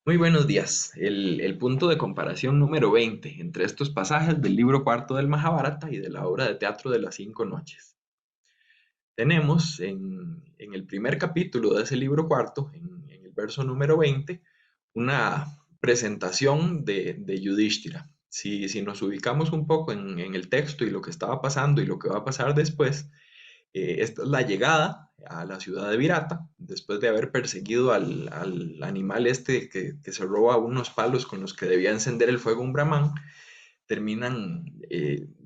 Muy buenos días. El punto de comparación número 20 entre estos pasajes del libro cuarto del Mahabharata y de la obra de teatro de las cinco noches. Tenemos en el primer capítulo de ese libro cuarto, en el verso número 20, una presentación de Yudhishthira. Si nos ubicamos un poco en el texto y lo que estaba pasando y lo que va a pasar después, esta es la llegada a la ciudad de Virata, después de haber perseguido al animal este que se roba unos palos con los que debía encender el fuego un brahman. Terminan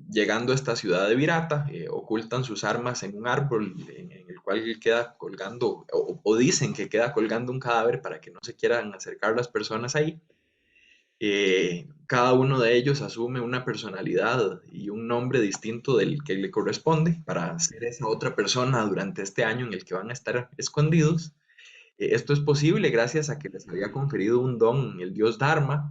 llegando a esta ciudad de Virata, ocultan sus armas en un árbol en el cual queda colgando, o dicen que queda colgando un cadáver para que no se quieran acercar las personas ahí. Cada uno de ellos asume una personalidad y un nombre distinto del que le corresponde para ser esa otra persona durante este año en el que van a estar escondidos. Esto es posible gracias a que les había conferido un don el dios Dharma.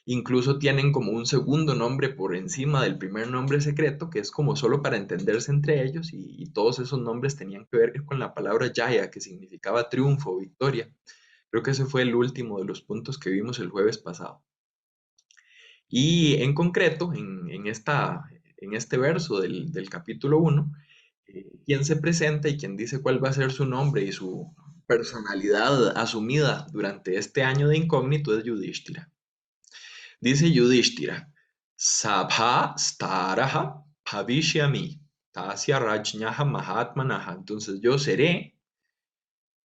Incluso tienen como un segundo nombre por encima del primer nombre secreto, que es como solo para entenderse entre ellos, y todos esos nombres tenían que ver con la palabra Jaya, que significaba triunfo o victoria. Creo que ese fue el último de los puntos que vimos el jueves pasado. Y en concreto, en este verso del capítulo uno, quien se presenta y quien dice cuál va a ser su nombre y su personalidad asumida durante este año de incógnito es Yudhishthira. Dice Yudhishthira, Sabha staraha bhavishyami, tasya rajñaha mahatmanaha. Entonces yo seré,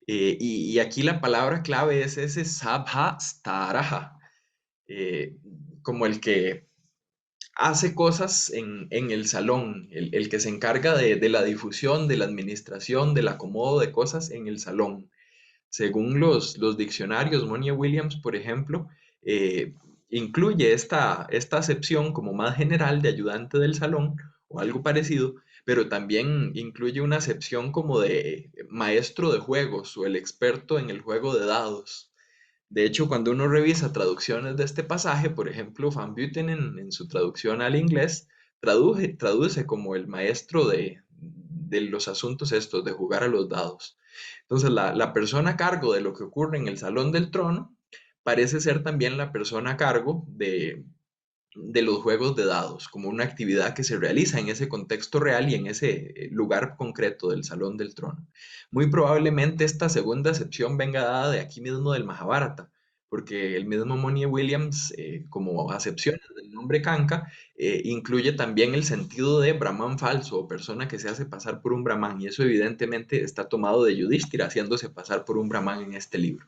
y aquí la palabra clave es ese Sabha staraha, eh, como el que hace cosas en el salón, el que se encarga de la difusión, de la administración, del acomodo de cosas en el salón. Según los diccionarios, Monia Williams, por ejemplo, eh, incluye esta acepción como más general de ayudante del salón o algo parecido, pero también incluye una acepción como de maestro de juegos o el experto en el juego de dados. De hecho, cuando uno revisa traducciones de este pasaje, por ejemplo, Van Buitenen en su traducción al inglés traduce como el maestro de los asuntos estos, de jugar a los dados. Entonces, la persona a cargo de lo que ocurre en el Salón del Trono parece ser también la persona a cargo de los juegos de dados, como una actividad que se realiza en ese contexto real y en ese lugar concreto del Salón del Trono. Muy probablemente esta segunda acepción venga dada de aquí mismo del Mahabharata, porque el mismo Monier Williams, como acepción del nombre Kanka, incluye también el sentido de Brahman falso o persona que se hace pasar por un Brahman, y eso evidentemente está tomado de Yudhishthira haciéndose pasar por un Brahman en este libro.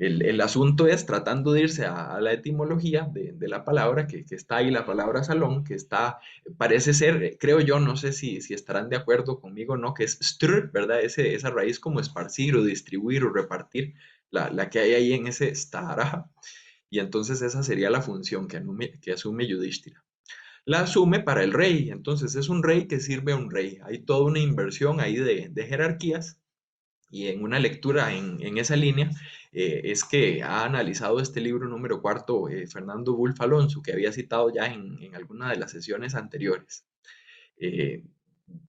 El asunto es tratando de irse a la etimología de la palabra, que está ahí la palabra salón, que está, parece ser, creo yo, no sé si estarán de acuerdo conmigo o no, que es str, ¿verdad? Esa raíz como esparcir o distribuir o repartir, la que hay ahí en ese stara, y entonces esa sería la función que asume Yudhishthira. La asume para el rey, entonces es un rey que sirve a un rey. Hay toda una inversión ahí de jerarquías y en una lectura en esa línea, es que ha analizado este libro número cuarto Fernando Bulf Alonso, que había citado ya en alguna de las sesiones anteriores. Eh,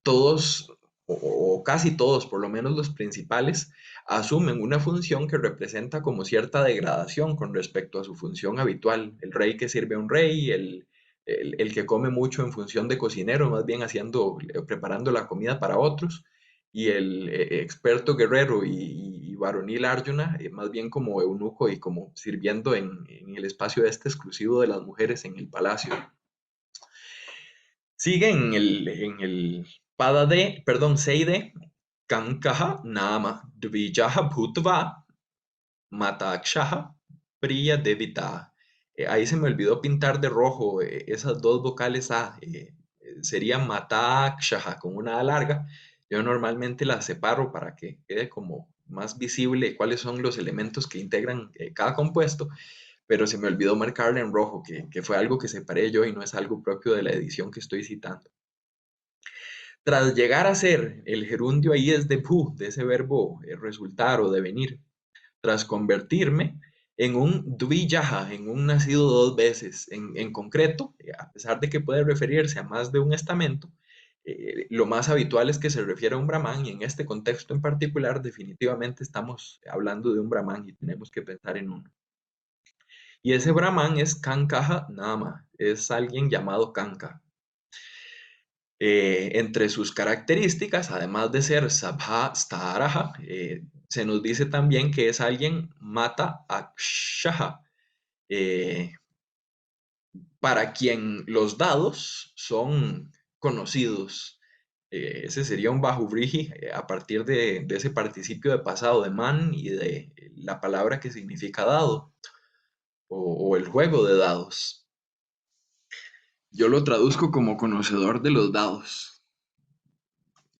todos, o casi todos, por lo menos los principales, asumen una función que representa como cierta degradación con respecto a su función habitual. El rey que sirve a un rey, el que come mucho en función de cocinero, más bien haciendo, preparando la comida para otros, y el experto guerrero y varonil Arjuna, más bien como eunuco y como sirviendo en el espacio este exclusivo de las mujeres en el palacio. Sigue en el pada de, perdón, Seide, Kankaha Nama Dvijaha Bhutva Matakshaha Priya Devita. Ahí se me olvidó pintar de rojo esas dos vocales A. Sería Matakshaha con una A larga. Yo normalmente las separo para que quede como más visible cuáles son los elementos que integran cada compuesto, pero se me olvidó marcarla en rojo, que fue algo que separé yo y no es algo propio de la edición que estoy citando. Tras llegar a ser, el gerundio ahí es de pu, de ese verbo resultar o devenir. Tras convertirme en un dvijaha, en un nacido dos veces. En concreto, a pesar de que puede referirse a más de un estamento, Lo más habitual es que se refiere a un brahman y en este contexto en particular definitivamente estamos hablando de un brahman y tenemos que pensar en uno. Y ese brahman es Kankaha Nama, es alguien llamado Kanka. Entre sus características, además de ser Sabha Staraha, se nos dice también que es alguien Mata Akshaha, eh, para quien los dados son conocidos. Ese sería un Bahuvriji a partir de ese participio de pasado de man y de la palabra que significa dado o el juego de dados. Yo lo traduzco como conocedor de los dados.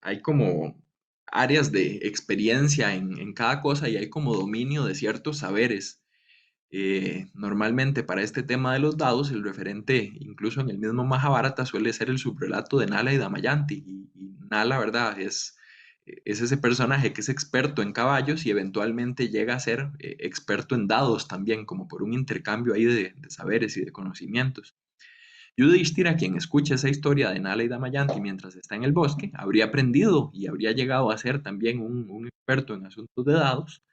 Hay como áreas de experiencia en cada cosa y hay como dominio de ciertos saberes. Normalmente para este tema de los dados, el referente, incluso en el mismo Mahabharata, suele ser el subrelato de Nala y Damayanti. Y Nala, ¿verdad? Es ese personaje que es experto en caballos y eventualmente llega a ser experto en dados también, como por un intercambio ahí de saberes y de conocimientos. Yudhishthira, quien escucha esa historia de Nala y Damayanti mientras está en el bosque, habría aprendido y habría llegado a ser también un experto en asuntos de dados.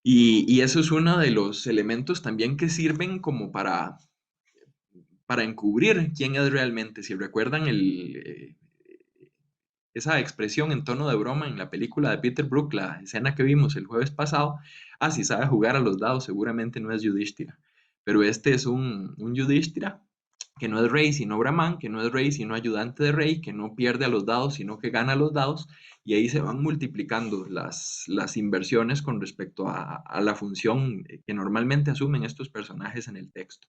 Y eso es uno de los elementos también que sirven como para encubrir quién es realmente. Si recuerdan esa expresión en tono de broma en la película de Peter Brook, la escena que vimos el jueves pasado, si sabe jugar a los dados, seguramente no es Yudhishthira. Pero este es un Yudhishthira que no es rey sino Brahman, que no es rey sino ayudante de rey, que no pierde a los dados sino que gana los dados, y ahí se van multiplicando las inversiones con respecto a la función que normalmente asumen estos personajes en el texto.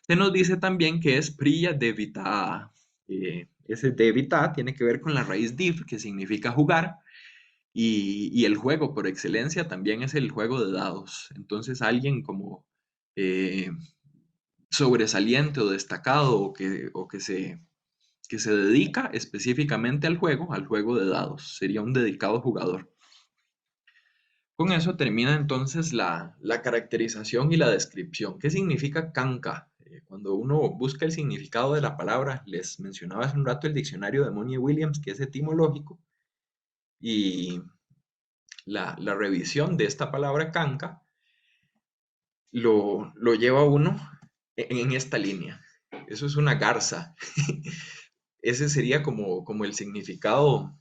Se nos dice también que es Priya Devita. Ese Devita tiene que ver con la raíz div, que significa jugar, y el juego por excelencia también es el juego de dados. Entonces alguien como eh, sobresaliente o destacado que se dedica específicamente al juego de dados. Sería un dedicado jugador. Con eso termina entonces la caracterización y la descripción. ¿Qué significa canca? Cuando uno busca el significado de la palabra, les mencionaba hace un rato el diccionario de Monier Williams, que es etimológico, y la revisión de esta palabra canca lo lleva uno en esta línea. Eso es una garza. Ese sería como el significado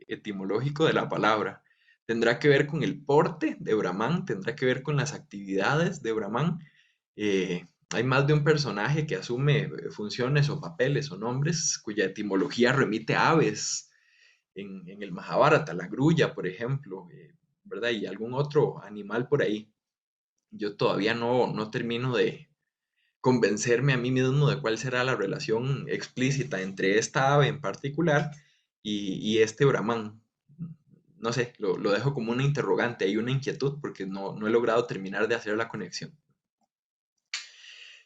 etimológico de la palabra. Tendrá que ver con el porte de Brahman, tendrá que ver con las actividades de Brahman. Hay más de un personaje que asume funciones o papeles o nombres cuya etimología remite a aves. En el Mahabharata, la grulla, por ejemplo, ¿verdad? Y algún otro animal por ahí. Yo todavía no termino de convencerme a mí mismo de cuál será la relación explícita entre esta ave en particular y este Brahman. No sé, lo dejo como una interrogante, hay una inquietud porque no he logrado terminar de hacer la conexión.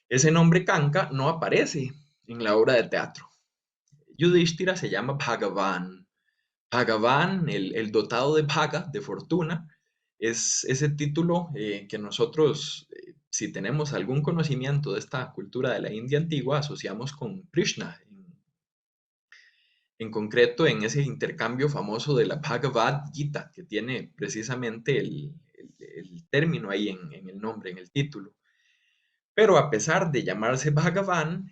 Ese nombre Kanka no aparece en la obra de teatro. Yudhishthira se llama Bhagavan. Bhagavan, el dotado de Bhaga, de fortuna, es ese título que nosotros, si tenemos algún conocimiento de esta cultura de la India antigua, asociamos con Krishna. En concreto, en ese intercambio famoso de la Bhagavad Gita, que tiene precisamente el término ahí en el nombre, en el título. Pero a pesar de llamarse Bhagavan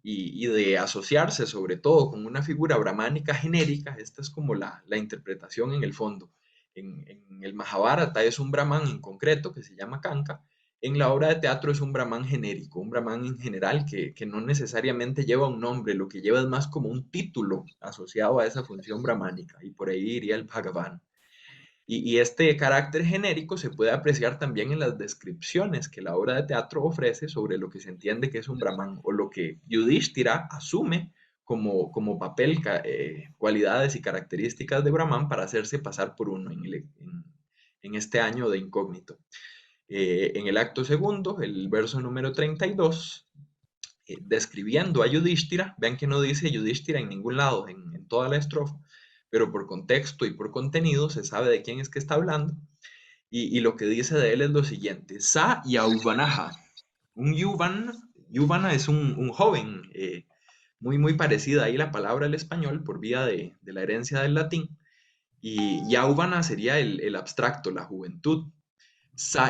y de asociarse sobre todo con una figura brahmánica genérica, esta es como la interpretación en el fondo. En el Mahabharata es un brahman en concreto que se llama Kanka. En la obra de teatro es un brahman genérico, un brahman en general que no necesariamente lleva un nombre, lo que lleva es más como un título asociado a esa función brahmánica, y por ahí iría el Bhagavan. Y este carácter genérico se puede apreciar también en las descripciones que la obra de teatro ofrece sobre lo que se entiende que es un Brahman o lo que Yudhishthira asume como papel, cualidades y características de Brahman para hacerse pasar por uno en este año de incógnito. En el acto segundo, el verso número 32, describiendo a Yudhishthira, vean que no dice Yudhishthira en ningún lado en toda la estrofa, pero por contexto y por contenido se sabe de quién es que está hablando. Y lo que dice de él es lo siguiente: Sa Yauvanaha. Un Yuvana es un joven, muy parecida ahí la palabra al español por vía de la herencia del latín. Y yauvana sería el abstracto, la juventud.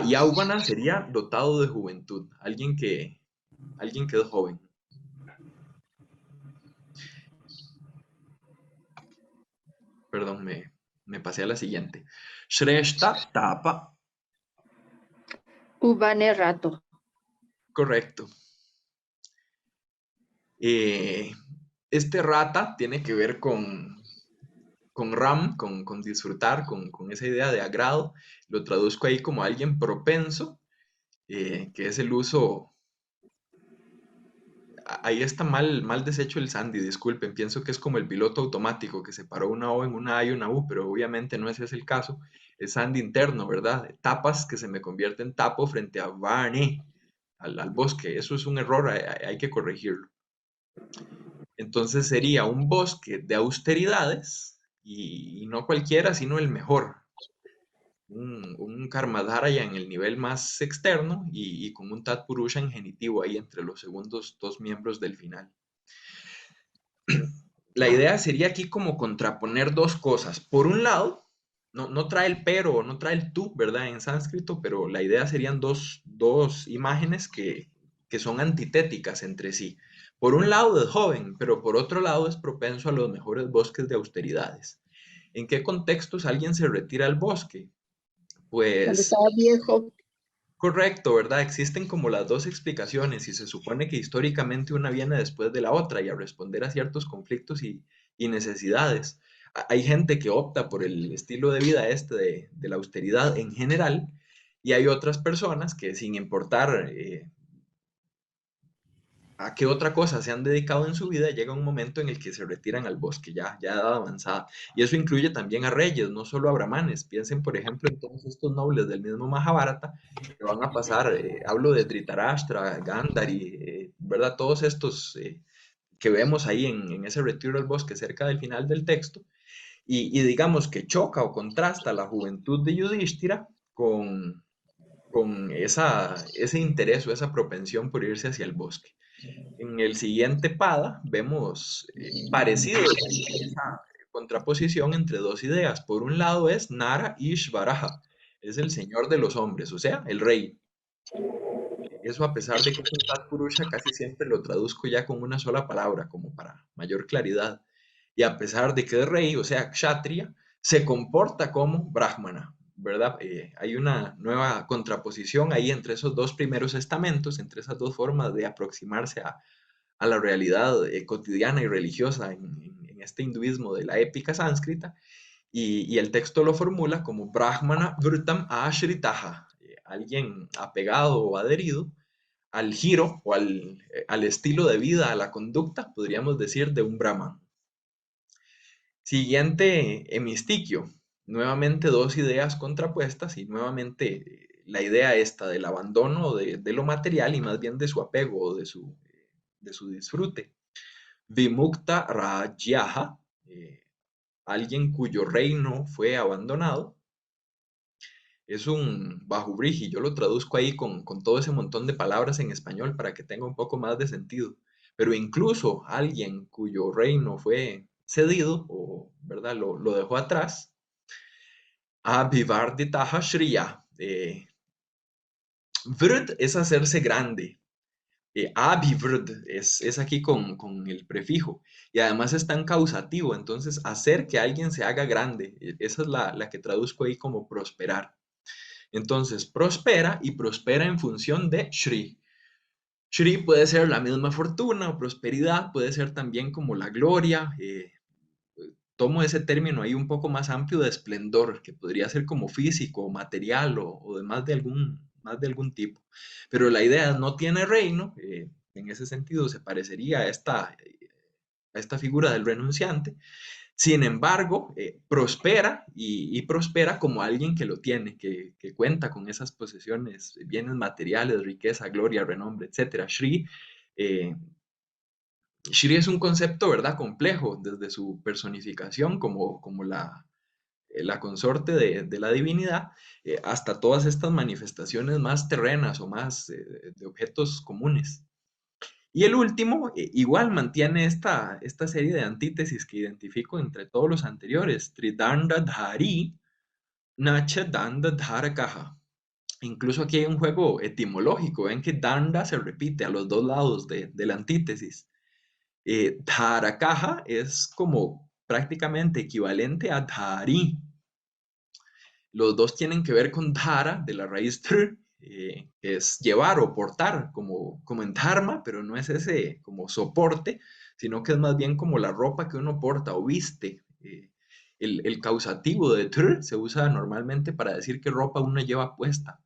Yauvana sería dotado de juventud, alguien que es joven. Perdón, me pasé a la siguiente. Shrestha tapa. Ubane rato. Correcto. Este rata tiene que ver con ram, con disfrutar, con esa idea de agrado. Lo traduzco ahí como alguien propenso, que es el uso. Ahí está mal deshecho el Sandy, disculpen, pienso que es como el piloto automático que separó una O en una A y una U, pero obviamente no ese es el caso. Es Sandy interno, ¿verdad? Tapas que se me convierte en tapo frente a Varney, al bosque. Eso es un error, hay que corregirlo. Entonces sería un bosque de austeridades y no cualquiera, sino el mejor. Un Karmadharaya en el nivel más externo y con un Tatpurusha en genitivo ahí entre los segundos dos miembros del final. La idea sería aquí como contraponer dos cosas. Por un lado, no trae el pero, no trae el tú, ¿verdad? En sánscrito, pero la idea serían dos imágenes que son antitéticas entre sí. Por un lado es joven, pero por otro lado es propenso a los mejores bosques de austeridades. ¿En qué contextos alguien se retira al bosque? Cuando Pues estaba viejo. correcto, ¿verdad? Existen como las dos explicaciones y se supone que históricamente una viene después de la otra y a responder a ciertos conflictos y necesidades. Hay gente que opta por el estilo de vida este de la austeridad en general y hay otras personas que sin importar a qué otra cosa se han dedicado en su vida, llega un momento en el que se retiran al bosque, ya de edad avanzada. Y eso incluye también a reyes, no solo a brahmanes. Piensen, por ejemplo, en todos estos nobles del mismo Mahabharata que van a pasar, hablo de Dhritarashtra, Gandhari, ¿verdad? Todos estos que vemos ahí en ese retiro al bosque cerca del final del texto. Y digamos que choca o contrasta la juventud de Yudhishthira con ese interés o esa propensión por irse hacia el bosque. En el siguiente pada vemos parecido esa contraposición entre dos ideas. Por un lado es Nara Ishvaraja, es el señor de los hombres, o sea, el rey. Eso a pesar de que es un Tat Purusha, casi siempre lo traduzco ya con una sola palabra, como para mayor claridad. Y a pesar de que es rey, o sea, Kshatriya, se comporta como Brahmana, ¿verdad? Hay una nueva contraposición ahí entre esos dos primeros estamentos, entre esas dos formas de aproximarse a la realidad cotidiana y religiosa en este hinduismo de la épica sánscrita, y el texto lo formula como Brahmana Vrutam Ashritaha, alguien apegado o adherido al giro o al estilo de vida, a la conducta, podríamos decir, de un Brahman. Siguiente hemistiquio, nuevamente dos ideas contrapuestas y nuevamente la idea esta del abandono de lo material y más bien de su apego o de su disfrute. Vimukta Rajyaha, alguien cuyo reino fue abandonado, es un Bahubriji, yo lo traduzco ahí con todo ese montón de palabras en español para que tenga un poco más de sentido. Pero incluso alguien cuyo reino fue cedido o, ¿verdad?, lo dejó atrás, Abhivarditaha Shriya. Vrd es hacerse grande. Abhivrd es aquí con el prefijo y además está en causativo, entonces hacer que alguien se haga grande, esa es la que traduzco ahí como prosperar. Entonces prospera y prospera en función de Shri. Shri puede ser la misma fortuna o prosperidad, puede ser también como la gloria. Tomo ese término ahí un poco más amplio de esplendor, que podría ser como físico, material o de más de algún tipo. Pero la idea no tiene reino, en ese sentido se parecería a esta figura del renunciante. Sin embargo, prospera y prospera como alguien que lo tiene, que cuenta con esas posesiones, bienes materiales, riqueza, gloria, renombre, etc. Eh, Shri es un concepto, ¿verdad?, complejo, desde su personificación como la consorte de la divinidad, hasta todas estas manifestaciones más terrenas o más de objetos comunes. Y el último, igual mantiene esta serie de antítesis que identifico entre todos los anteriores. Tridanda Dhari, Nacha Danda Dharakaha. Incluso aquí hay un juego etimológico. Ven que Danda se repite a los dos lados de la antítesis. Dharakaha es como prácticamente equivalente a Dhari. Los dos tienen que ver con dhara, de la raíz tr, que es llevar o portar, como en dharma, pero no es ese como soporte, sino que es más bien como la ropa que uno porta o viste. El causativo de tr se usa normalmente para decir qué ropa uno lleva puesta.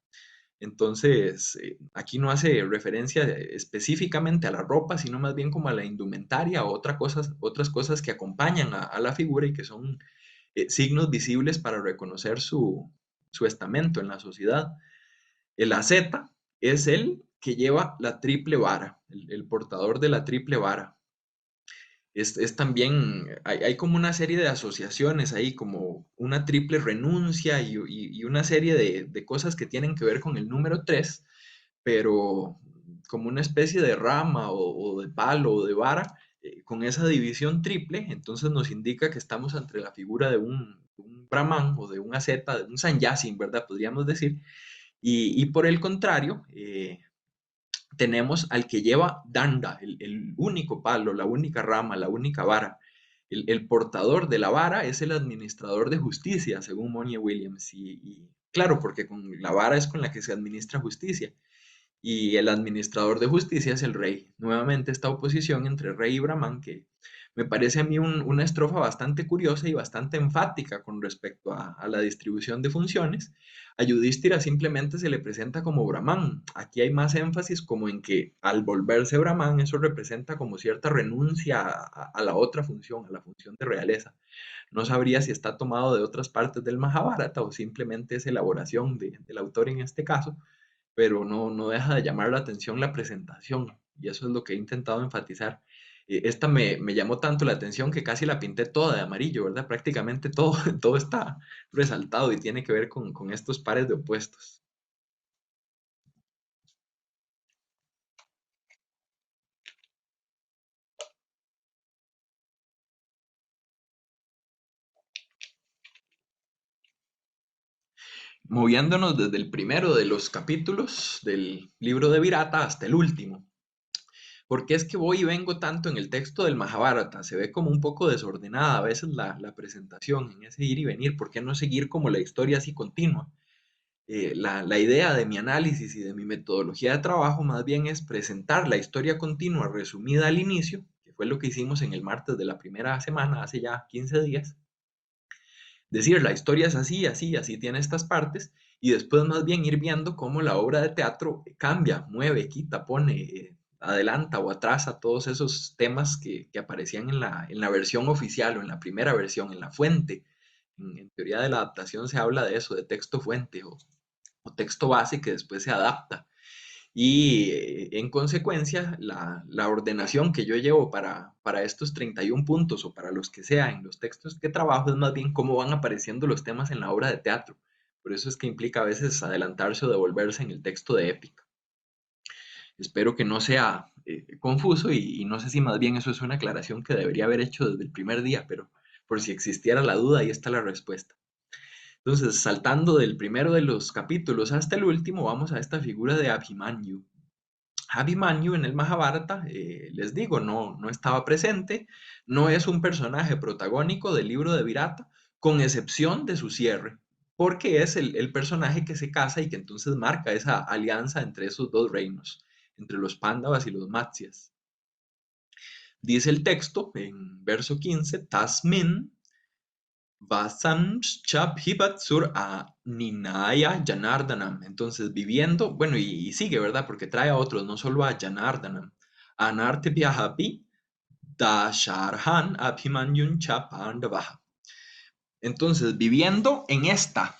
Entonces, aquí no hace referencia específicamente a la ropa, sino más bien como a la indumentaria o otras cosas que acompañan a la figura y que son signos visibles para reconocer su estamento en la sociedad. El asceta es el que lleva la triple vara, el portador de la triple vara. Es también, hay como una serie de asociaciones ahí, como una triple renuncia y una serie de cosas que tienen que ver con el número 3, pero como una especie de rama o de palo o de vara, con esa división triple, entonces nos indica que estamos ante la figura de un brahman o de un asceta, de un sannyasin, ¿verdad? Podríamos decir. Y por el contrario, tenemos al que lleva danda, el único palo, la única rama, la única vara. El portador de la vara es el administrador de justicia, según Monier Williams. Y claro, porque con la vara es con la que se administra justicia y el administrador de justicia es el rey. Nuevamente esta oposición entre rey y Brahman que me parece a mí una estrofa bastante curiosa y bastante enfática con respecto a la distribución de funciones. A Yudhishthira simplemente se le presenta como Brahman. Aquí hay más énfasis como en que al volverse Brahman eso representa como cierta renuncia a la otra función, a la función de realeza. No sabría si está tomado de otras partes del Mahabharata o simplemente es elaboración del autor en este caso, pero no deja de llamar la atención la presentación, y eso es lo que he intentado enfatizar. Esta me llamó tanto la atención que casi la pinté toda de amarillo, ¿verdad? Prácticamente todo, todo está resaltado y tiene que ver con estos pares de opuestos. Moviéndonos desde el primero de los capítulos del libro de Virata hasta el último. ¿Por qué es que voy y vengo tanto en el texto del Mahabharata? Se ve como un poco desordenada a veces la presentación, en ese ir y venir. ¿Por qué no seguir como la historia así continua? La idea de mi análisis y de mi metodología de trabajo más bien es presentar la historia continua resumida al inicio, que fue lo que hicimos en el martes de la primera semana, hace ya 15 días. Decir, la historia es así, así, así tiene estas partes, y después más bien ir viendo cómo la obra de teatro cambia, mueve, quita, pone, adelanta o atrasa todos esos temas que aparecían en la versión oficial o en la primera versión, en la fuente. En teoría de la adaptación se habla de eso, de texto fuente o texto base que después se adapta. Y en consecuencia, la ordenación que yo llevo para estos 31 puntos o para los que sea en los textos que trabajo es más bien cómo van apareciendo los temas en la obra de teatro. Por eso es que implica a veces adelantarse o devolverse en el texto de épica. Espero que no sea confuso y no sé si más bien eso es una aclaración que debería haber hecho desde el primer día, pero por si existiera la duda, ahí está la respuesta. Entonces, saltando del primero de los capítulos hasta el último, vamos a esta figura de Abhimanyu. Abhimanyu en el Mahabharata, les digo, no estaba presente, no es un personaje protagónico del libro de Virata, con excepción de su cierre, porque es el personaje que se casa y que entonces marca esa alianza entre esos dos reinos, entre los Pándavas y los Matsyas. Dice el texto en verso 15, Tasmin Vasamschabhivatsur a Ninaya Janardanam. Entonces, viviendo, bueno, y sigue, ¿verdad? Porque trae a otros, no solo a Janardanam. Anartebhyahapi Dasharhan Abhimanyun Chapandavaha. Entonces, viviendo en esta,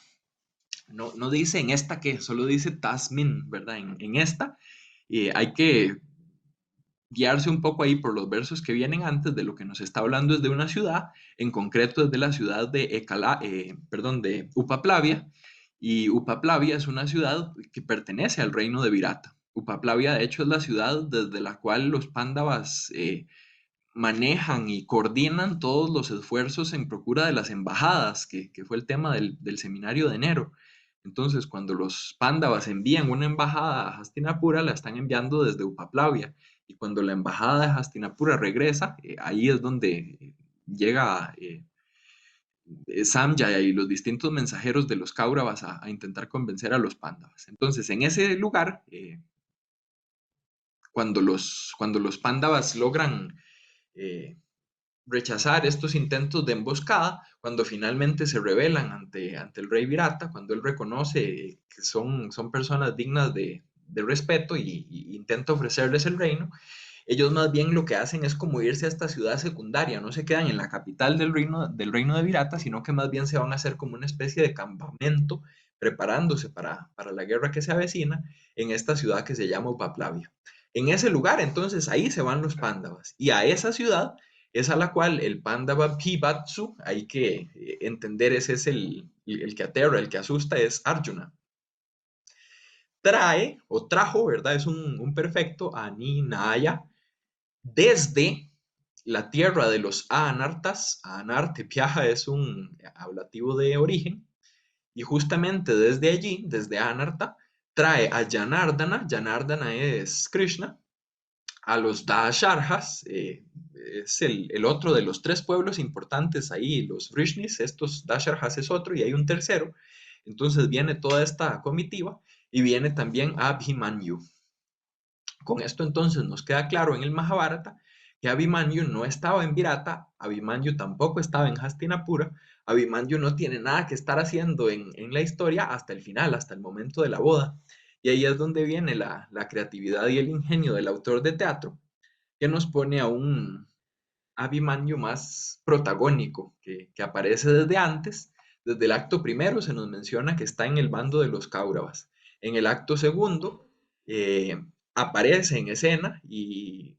no dice en esta que, solo dice Tasmin, ¿verdad? En esta, hay que guiarse un poco ahí por los versos que vienen antes. De lo que nos está hablando es de una ciudad, en concreto es de la ciudad de Upaplavia, y Upaplavia es una ciudad que pertenece al reino de Virata. Upaplavia, de hecho, es la ciudad desde la cual los pándavas manejan y coordinan todos los esfuerzos en procura de las embajadas, que fue el tema del seminario de enero. Entonces, cuando los pándavas envían una embajada a Hastinapura, la están enviando desde Upaplavia. Y cuando la embajada de Hastinapura regresa, ahí es donde llega Samjaya y los distintos mensajeros de los Kauravas a intentar convencer a los pándavas. Entonces, en ese lugar, cuando los pándavas logran eh, rechazar estos intentos de emboscada, cuando finalmente se rebelan ante el rey Virata, cuando él reconoce que son personas dignas de respeto y intenta ofrecerles el reino, ellos más bien lo que hacen es como irse a esta ciudad secundaria, no se quedan en la capital del reino de Virata, sino que más bien se van a hacer como una especie de campamento preparándose para la guerra que se avecina en esta ciudad que se llama Upaplavia. En ese lugar, entonces, ahí se van los pándavas y a esa ciudad es a la cual el Pandava Bhivatsu, hay que entender, ese es el que aterra, el que asusta, es Arjuna. Trae o trajo, ¿verdad? Es un perfecto, Aninaya, desde la tierra de los Anartas. Anarte, Piaja es un ablativo de origen, y justamente desde allí, desde Anarta, trae a Janardana. Janardana es Krishna, a los Dasharjas, es el otro de los tres pueblos importantes ahí, los Vrishnis, estos Dasharjas es otro, y hay un tercero. Entonces viene toda esta comitiva y viene también Abhimanyu. Con esto entonces nos queda claro en el Mahabharata que Abhimanyu no estaba en Virata, Abhimanyu tampoco estaba en Hastinapura, Abhimanyu no tiene nada que estar haciendo en la historia hasta el final, hasta el momento de la boda. Y ahí es donde viene la creatividad y el ingenio del autor de teatro, que nos pone a un Abhimanyu más protagónico, que aparece desde antes. Desde el acto primero se nos menciona que está en el bando de los Kauravas. En el acto segundo aparece en escena y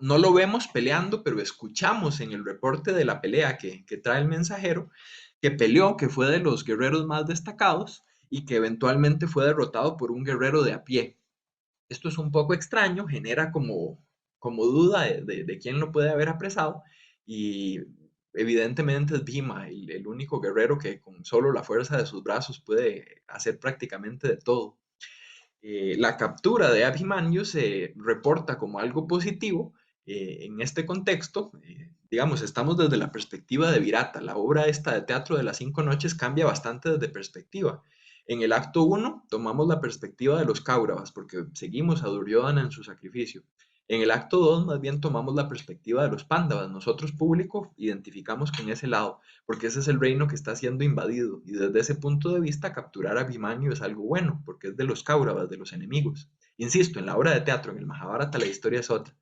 no lo vemos peleando, pero escuchamos en el reporte de la pelea que trae el mensajero, que peleó, que fue de los guerreros más destacados y que eventualmente fue derrotado por un guerrero de a pie. Esto es un poco extraño, genera como duda de quién lo puede haber apresado, y evidentemente es Bhima, el único guerrero que con solo la fuerza de sus brazos puede hacer prácticamente de todo. La captura de Abhimanyu se reporta como algo positivo en este contexto. Digamos, estamos desde la perspectiva de Virata. La obra esta de teatro de las 5 noches cambia bastante desde perspectiva. En el acto 1 tomamos la perspectiva de los Kauravas porque seguimos a Duryodhana en su sacrificio. En el acto 2 más bien tomamos la perspectiva de los Pándavas. Nosotros, público, identificamos con ese lado, porque ese es el reino que está siendo invadido, y desde ese punto de vista capturar a Abhimanyu es algo bueno, porque es de los Kauravas, de los enemigos. Insisto, en la obra de teatro, en el Mahabharata, la historia es otra.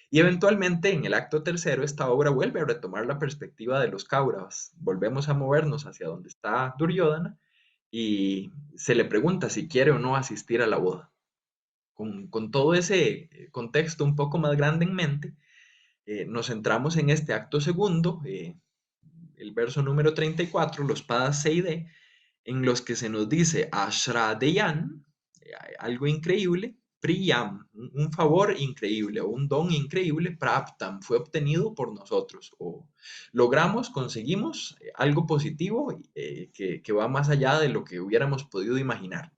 Y eventualmente en el acto tercero esta obra vuelve a retomar la perspectiva de los Kauravas. Volvemos a movernos hacia donde está Duryodhana y se le pregunta si quiere o no asistir a la boda. Con todo ese contexto un poco más grande en mente, nos centramos en este acto segundo, el verso número 34, los padas C y D, en los que se nos dice Ashradeyan, algo increíble, Priyam, un favor increíble o un don increíble, Praptam, fue obtenido por nosotros, o logramos, conseguimos algo positivo que va más allá de lo que hubiéramos podido imaginar.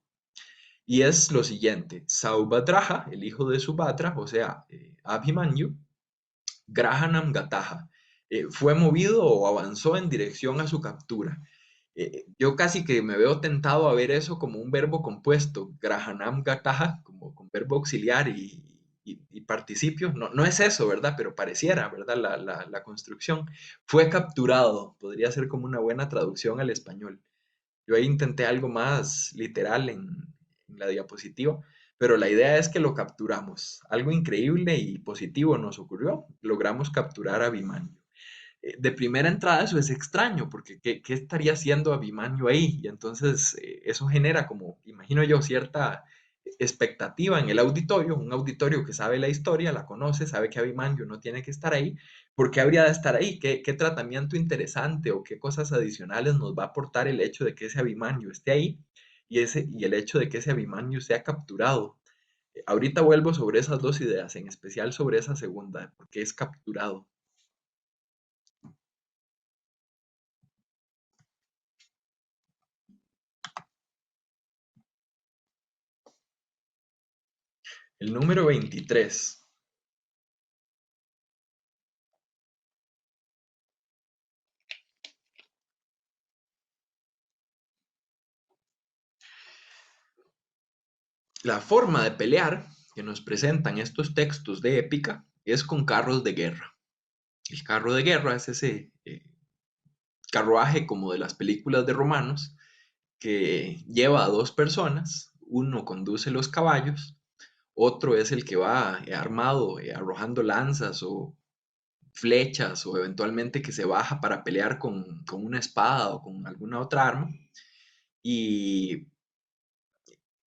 Y es lo siguiente: Saubhadraha, el hijo de Subhadra, o sea, Abhimanyu, Grahanam Gataha, fue movido o avanzó en dirección a su captura. Yo casi que me veo tentado a ver eso como un verbo compuesto, Grahanam Gataha, como con verbo auxiliar y participio. No, no es eso, ¿verdad? Pero pareciera, ¿verdad? La construcción. Fue capturado, podría ser como una buena traducción al español. Yo ahí intenté algo más literal en la diapositiva, pero la idea es que lo capturamos. Algo increíble y positivo nos ocurrió. Logramos capturar a Abhimanyu. De primera entrada eso es extraño, porque ¿qué estaría haciendo Abhimanyu ahí? Y entonces eso genera como, imagino yo, cierta expectativa en el auditorio, un auditorio que sabe la historia, la conoce, sabe que Abhimanyu no tiene que estar ahí. ¿Por qué habría de estar ahí? ¿Qué tratamiento interesante o qué cosas adicionales nos va a aportar el hecho de que ese Abhimanyu esté ahí y el hecho de que ese Abhimanyu sea capturado? Ahorita vuelvo sobre esas dos ideas, en especial sobre esa segunda, porque es capturado. El número 23. La forma de pelear que nos presentan estos textos de épica es con carros de guerra. El carro de guerra es ese carruaje como de las películas de romanos que lleva a dos personas, uno conduce los caballos, otro es el que va armado, arrojando lanzas o flechas o eventualmente que se baja para pelear con una espada o con alguna otra arma. Y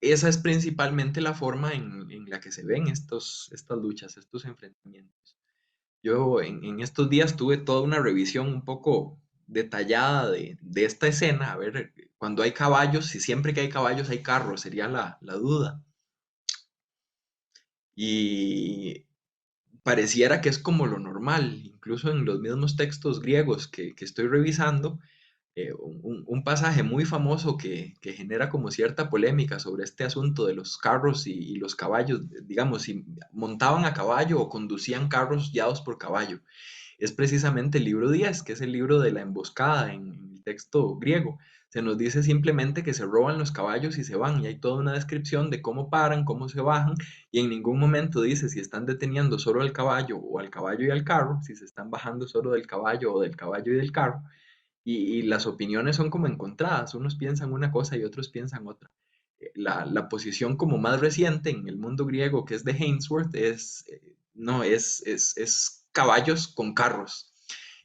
esa es principalmente la forma en la que se ven estas luchas, estos enfrentamientos. Yo en estos días tuve toda una revisión un poco detallada de esta escena, a ver, cuando hay caballos, si siempre que hay caballos hay carros, sería la duda. Y pareciera que es como lo normal, incluso en los mismos textos griegos que estoy revisando, un pasaje muy famoso que genera como cierta polémica sobre este asunto de los carros y los caballos, digamos, si montaban a caballo o conducían carros guiados por caballo. Es precisamente el libro 10, que es el libro de la emboscada en el texto griego. Se nos dice simplemente que se roban los caballos y se van, y hay toda una descripción de cómo paran, cómo se bajan, y en ningún momento dice si están deteniendo solo al caballo o al caballo y al carro, si se están bajando solo del caballo o del caballo y del carro, y las opiniones son como encontradas, unos piensan una cosa y otros piensan otra. La posición como más reciente en el mundo griego, que es de Ainsworth, es, no, es caballos con carros.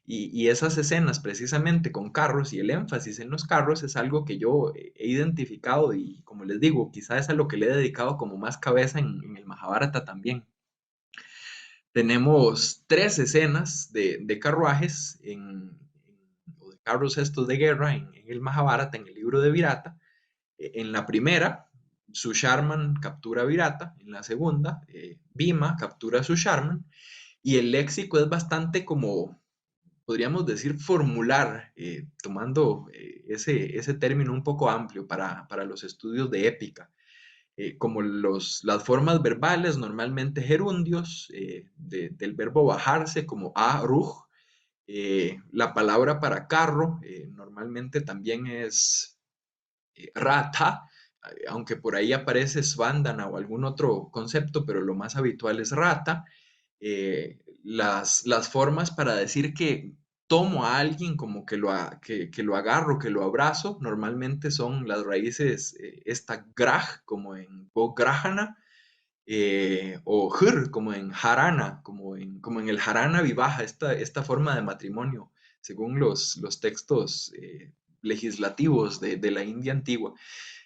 Y esas escenas precisamente con carros y el énfasis en los carros es algo que yo he identificado y como les digo, quizás es a lo que le he dedicado como más cabeza en el Mahabharata también. Tenemos tres escenas de carruajes o de carros estos de guerra en el Mahabharata, en el libro de Virata. En la primera, Susharman captura a Virata. En la segunda, Bhima captura a Susharman. Y el léxico es bastante como, podríamos decir, formular, tomando ese término un poco amplio para los estudios de épica. Como las formas verbales, normalmente gerundios, del verbo bajarse, como aruj. La palabra para carro normalmente también es rata, aunque por ahí aparece svandana o algún otro concepto, pero lo más habitual es rata. Las formas para decir que tomo a alguien como que lo agarro, que lo abrazo, normalmente son las raíces, esta graj, como en grajana, o jr, como en jarana, como en el jarana vivaja, esta forma de matrimonio, según los textos legislativos de la India antigua.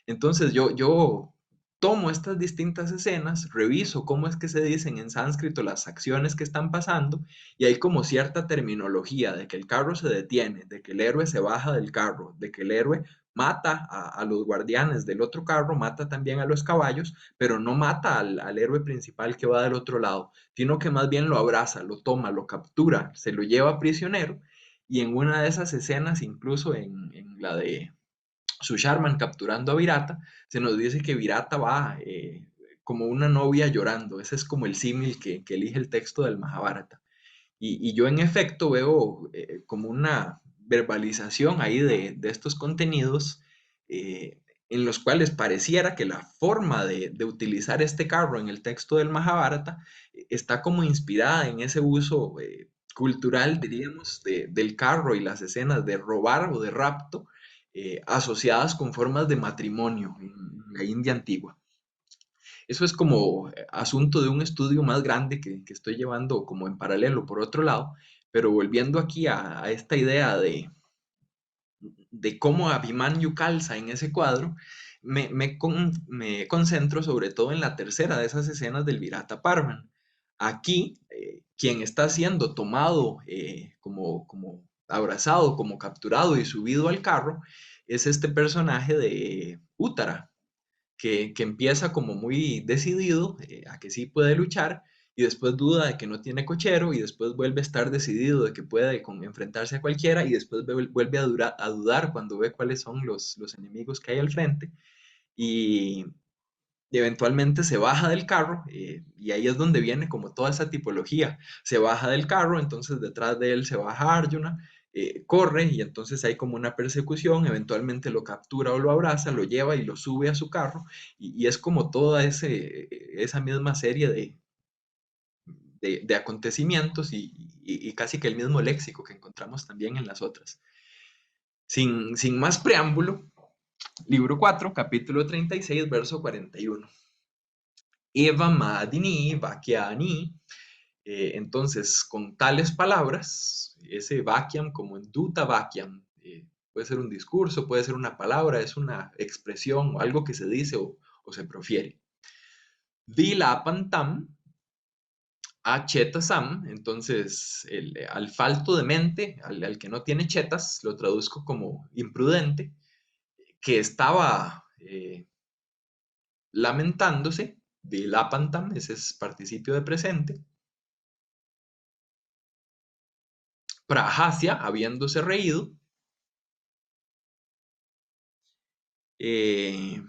Entonces yo tomo estas distintas escenas, reviso cómo es que se dicen en sánscrito las acciones que están pasando y hay como cierta terminología de que el carro se detiene, de que el héroe se baja del carro, de que el héroe mata a los guardianes del otro carro, mata también a los caballos, pero no mata al héroe principal que va del otro lado, sino que más bien lo abraza, lo toma, lo captura, se lo lleva prisionero y en una de esas escenas, incluso en la de Susharman capturando a Virata, se nos dice que Virata va como una novia llorando. Ese es como el símil que elige el texto del Mahabharata. Y yo en efecto veo como una verbalización ahí de estos contenidos en los cuales pareciera que la forma de utilizar este carro en el texto del Mahabharata está como inspirada en ese uso cultural, diríamos, del carro y las escenas de robar o de rapto asociadas con formas de matrimonio en la India antigua. Eso es como asunto de un estudio más grande que estoy llevando como en paralelo por otro lado, pero volviendo aquí a esta idea de cómo Abhimanyu calza en ese cuadro, me concentro sobre todo en la tercera de esas escenas del Virata Parvan. Aquí, quien está siendo tomado como abrazado, como capturado y subido al carro, es este personaje de Uttara, que empieza como muy decidido a que sí puede luchar y después duda de que no tiene cochero y después vuelve a estar decidido de que puede enfrentarse a cualquiera y después vuelve a dudar cuando ve cuáles son los enemigos que hay al frente y eventualmente se baja del carro y ahí es donde viene como toda esa tipología. Se baja del carro, entonces detrás de él se baja Arjuna, corre y entonces hay como una persecución, eventualmente lo captura o lo abraza, lo lleva y lo sube a su carro y es como toda esa misma serie de acontecimientos y casi que el mismo léxico que encontramos también en las otras. Sin más preámbulo, libro 4, capítulo 36, verso 41. Eva Madini, Vakyani. Entonces, con tales palabras, ese Vakyam como en Duta Vakyam, puede ser un discurso, puede ser una palabra, es una expresión o algo que se dice o se profiere. Vilapantam, a chetasam, entonces al falto de mente, al que no tiene chetas, lo traduzco como imprudente, que estaba lamentándose, vilapantam, ese es participio de presente, prahasya, habiéndose reído, hay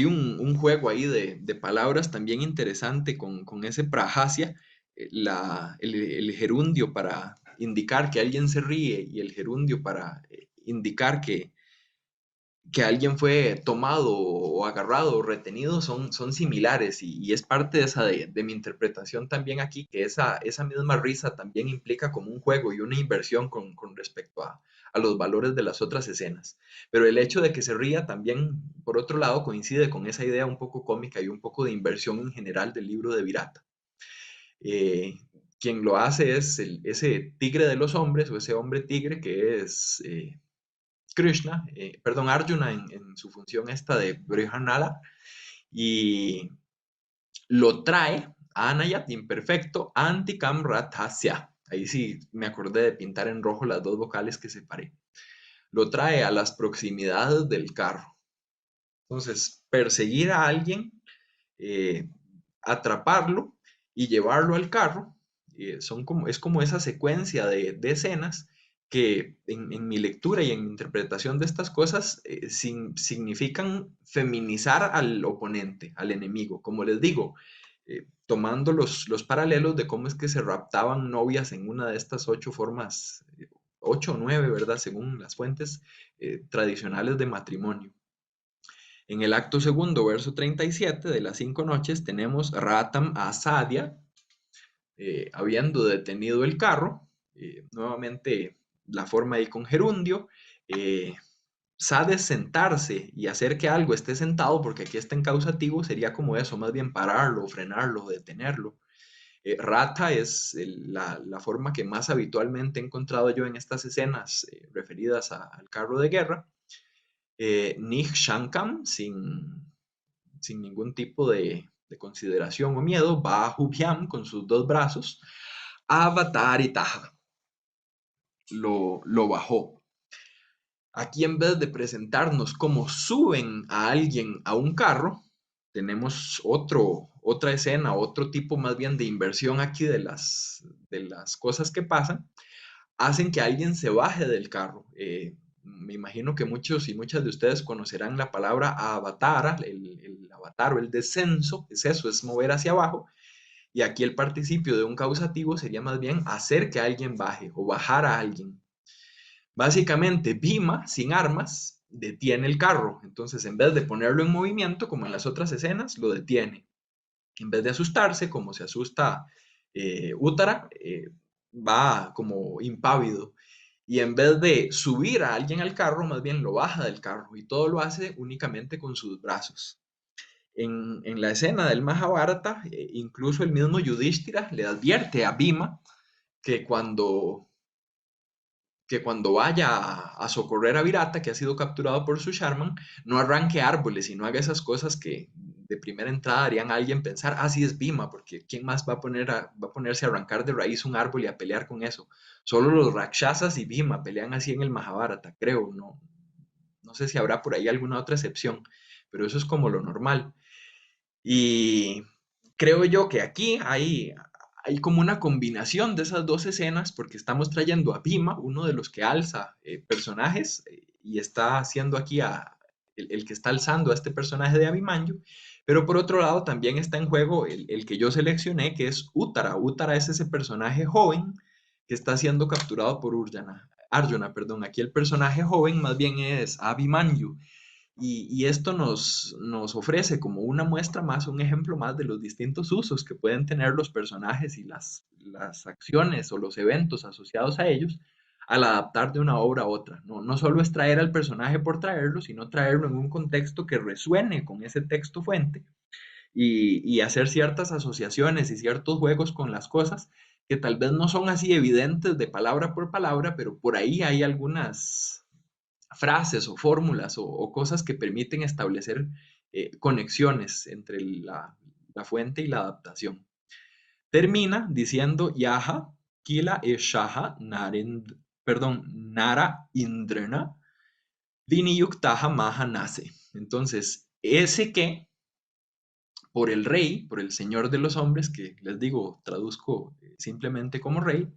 un juego ahí de palabras también interesante con ese prahasya, el gerundio para indicar que alguien se ríe y el gerundio para indicar que alguien fue tomado o agarrado o retenido son similares y es parte de esa de mi interpretación también aquí, que esa misma risa también implica como un juego y una inversión con respecto a los valores de las otras escenas. Pero el hecho de que se ría también, por otro lado, coincide con esa idea un poco cómica y un poco de inversión en general del libro de Virata. Eh, Quien lo hace es ese tigre de los hombres o ese hombre tigre que es Krishna, perdón, Arjuna en su función esta de Brihanala, y lo trae a Anayat imperfecto Antikam Ratasya. Ahí sí me acordé de pintar en rojo las dos vocales que separé. Lo trae a las proximidades del carro. Entonces, perseguir a alguien, eh, atraparlo y llevarlo al carro, es como esa secuencia de escenas que en mi lectura y en mi interpretación de estas cosas significan feminizar al oponente, al enemigo. Como les digo, tomando los paralelos de cómo es que se raptaban novias en una de estas 8 formas, 8 o 9, ¿verdad? Según las fuentes tradicionales de matrimonio. En el acto segundo, verso 37 de las 5 noches, tenemos Ratam Asadia, habiendo detenido el carro, nuevamente la forma ahí con gerundio, Sade sentarse y hacer que algo esté sentado, porque aquí está en causativo, sería como eso, más bien pararlo, frenarlo, detenerlo. Rata es la forma que más habitualmente he encontrado yo en estas escenas referidas al carro de guerra. Nig Shankam, sin ningún tipo de consideración o miedo, va a Hubhyam con sus dos brazos, Avatar y Taja. Lo bajó. Aquí en vez de presentarnos cómo suben a alguien a un carro, tenemos otra escena, otro tipo más bien de inversión aquí de las cosas que pasan, hacen que alguien se baje del carro. Me imagino que muchos y muchas de ustedes conocerán la palabra avatara, el avatar o el descenso, es eso, es mover hacia abajo. Y aquí el participio de un causativo sería más bien hacer que alguien baje o bajar a alguien. Básicamente, Bhima, sin armas, detiene el carro. Entonces, en vez de ponerlo en movimiento, como en las otras escenas, lo detiene. En vez de asustarse, como se asusta Uttara, va como impávido. Y en vez de subir a alguien al carro, más bien lo baja del carro. Y todo lo hace únicamente con sus brazos. En la escena del Mahabharata, incluso el mismo Yudhishthira le advierte a Bhima que cuando vaya a socorrer a Virata, que ha sido capturado por su Sharman, no arranque árboles y no haga esas cosas que de primera entrada harían a alguien pensar, ah, sí es Bhima, porque ¿quién más va a ponerse a arrancar de raíz un árbol y a pelear con eso? Solo los Rakshasas y Bhima pelean así en el Mahabharata, creo, no No sé si habrá por ahí alguna otra excepción, pero eso es como lo normal. Y creo yo que aquí hay como una combinación de esas dos escenas, porque estamos trayendo a Bhima, uno de los que alza personajes, y está haciendo aquí el que está alzando a este personaje de Abhimanyu, pero por otro lado también está en juego el que yo seleccioné, que es Uttara. Uttara es ese personaje joven que está siendo capturado por Arjuna, perdón. Aquí el personaje joven más bien es Abhimanyu. Y esto nos ofrece como una muestra más, un ejemplo más de los distintos usos que pueden tener los personajes y las acciones o los eventos asociados a ellos al adaptar de una obra a otra. No solo es traer al personaje por traerlo, sino traerlo en un contexto que resuene con ese texto fuente y hacer ciertas asociaciones y ciertos juegos con las cosas que tal vez no son así evidentes de palabra por palabra, pero por ahí hay algunas frases o fórmulas o cosas que permiten establecer conexiones entre la fuente y la adaptación. Termina diciendo Yaha, Kila e Shaha, Nara Indrena, Viniyuktaha Maha Nase. Entonces, ese que por el rey, por el señor de los hombres, que les digo, traduzco simplemente como rey,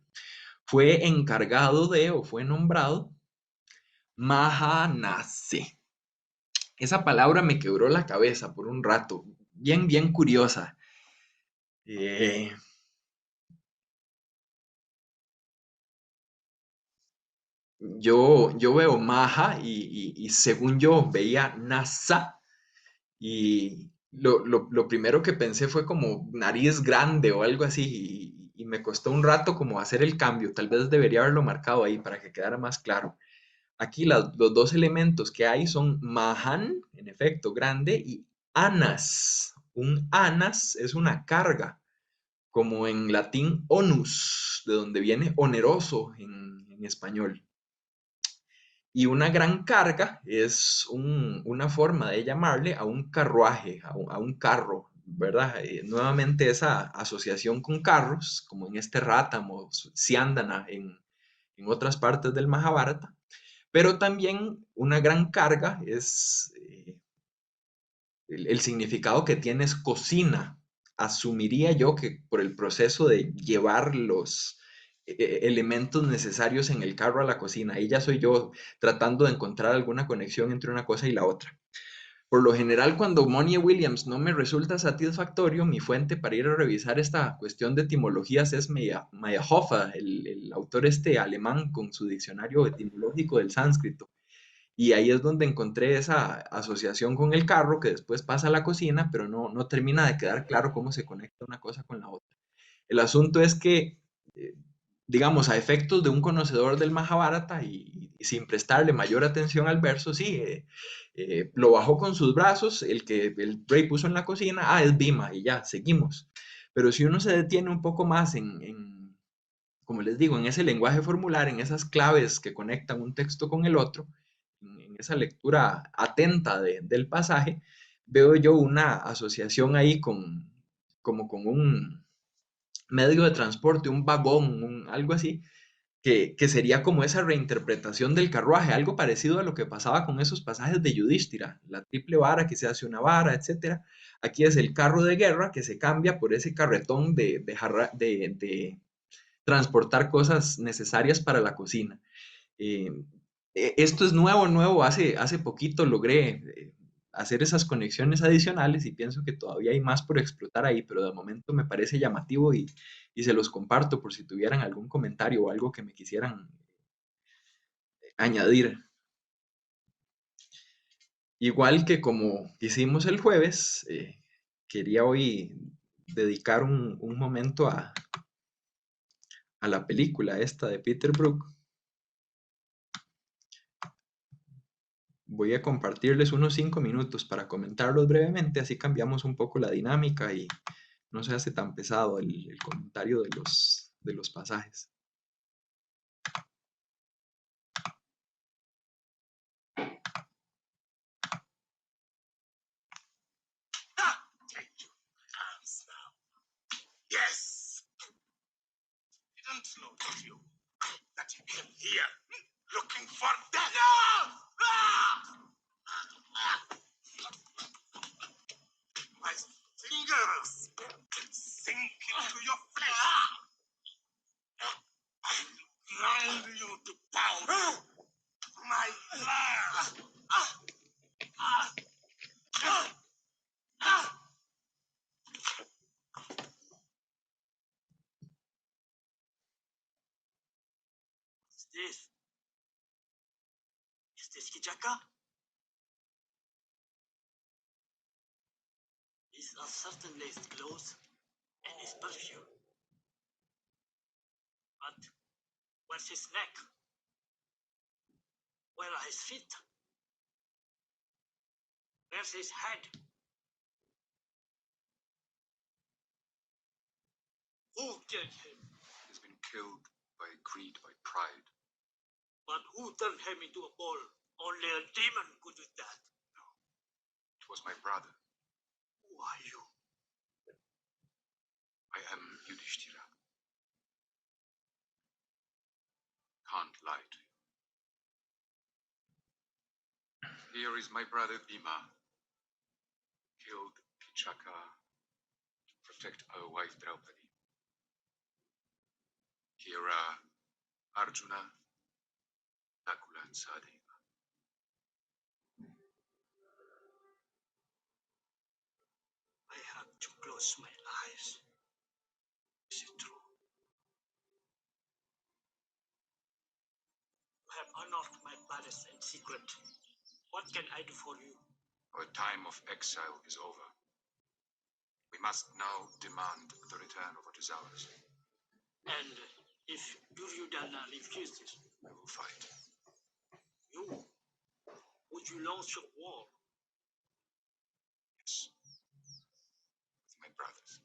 fue encargado de o fue nombrado Mahanase. Esa palabra me quebró la cabeza por un rato, bien curiosa. Eh, yo veo Maha y según yo veía NASA y lo primero que pensé fue como nariz grande o algo así y me costó un rato como hacer el cambio. Tal vez debería haberlo marcado ahí para que quedara más claro. Aquí los dos elementos que hay son Mahan, en efecto, grande, y Anas. Un Anas es una carga, como en latín onus, de donde viene oneroso en español. Y una gran carga es una forma de llamarle a un carruaje, a un carro, ¿verdad? Nuevamente esa asociación con carros, como en este Rátamo, Siándana, en otras partes del Mahabharata, pero también una gran carga es el significado que tiene es cocina. Asumiría yo que por el proceso de llevar los elementos necesarios en el carro a la cocina. Ahí ya soy yo tratando de encontrar alguna conexión entre una cosa y la otra. Por lo general, cuando Monier Williams no me resulta satisfactorio, mi fuente para ir a revisar esta cuestión de etimologías es Meyerhofer, el autor este alemán con su diccionario etimológico del sánscrito. Y ahí es donde encontré esa asociación con el carro que después pasa a la cocina, pero no termina de quedar claro cómo se conecta una cosa con la otra. El asunto es que, eh, digamos, a efectos de un conocedor del Mahabharata y sin prestarle mayor atención al verso, sí, lo bajó con sus brazos, el que el rey puso en la cocina, es Bhima, y ya, seguimos. Pero si uno se detiene un poco más como les digo, en ese lenguaje formular, en esas claves que conectan un texto con el otro, en esa lectura atenta del pasaje, veo yo una asociación ahí como con un medio de transporte, un vagón, algo así, que sería como esa reinterpretación del carruaje, algo parecido a lo que pasaba con esos pasajes de Yudhishthira, la triple vara que se hace una vara, etcétera. Aquí es el carro de guerra que se cambia por ese carretón de transportar cosas necesarias para la cocina. Eh, Esto es nuevo, hace poquito logré hacer esas conexiones adicionales y pienso que todavía hay más por explotar ahí, pero de momento me parece llamativo y se los comparto por si tuvieran algún comentario o algo que me quisieran añadir. Igual que como hicimos el jueves, quería hoy dedicar un momento a la película esta de Peter Brook. Voy a compartirles unos 5 minutos para comentarlos brevemente, así cambiamos un poco la dinámica y no se hace tan pesado el comentario de los pasajes. Yes! Didn't know, did you? That you came here looking for death? Is this Kijaka? These are certainly his clothes and his perfume. But where's his neck? Where are his feet? Where's his head? Who killed him? He's been killed by greed, by pride. But who turned him into a bull? Only a demon could do that. It was my brother. Who are you? I am Yudhishthira. Can't lie to you. Here is my brother Bhima. Killed Kichaka to protect our wife Draupadi. Here are Arjuna, Nakula and Sahadeva. I had to close my eyes. Is it true? You have unearthed my palace in secret. What can I do for you? Our time of exile is over. We must now demand the return of what is ours. And if Duryodhana refuses, We will fight. you, would you launch a war? Yes. With my brothers.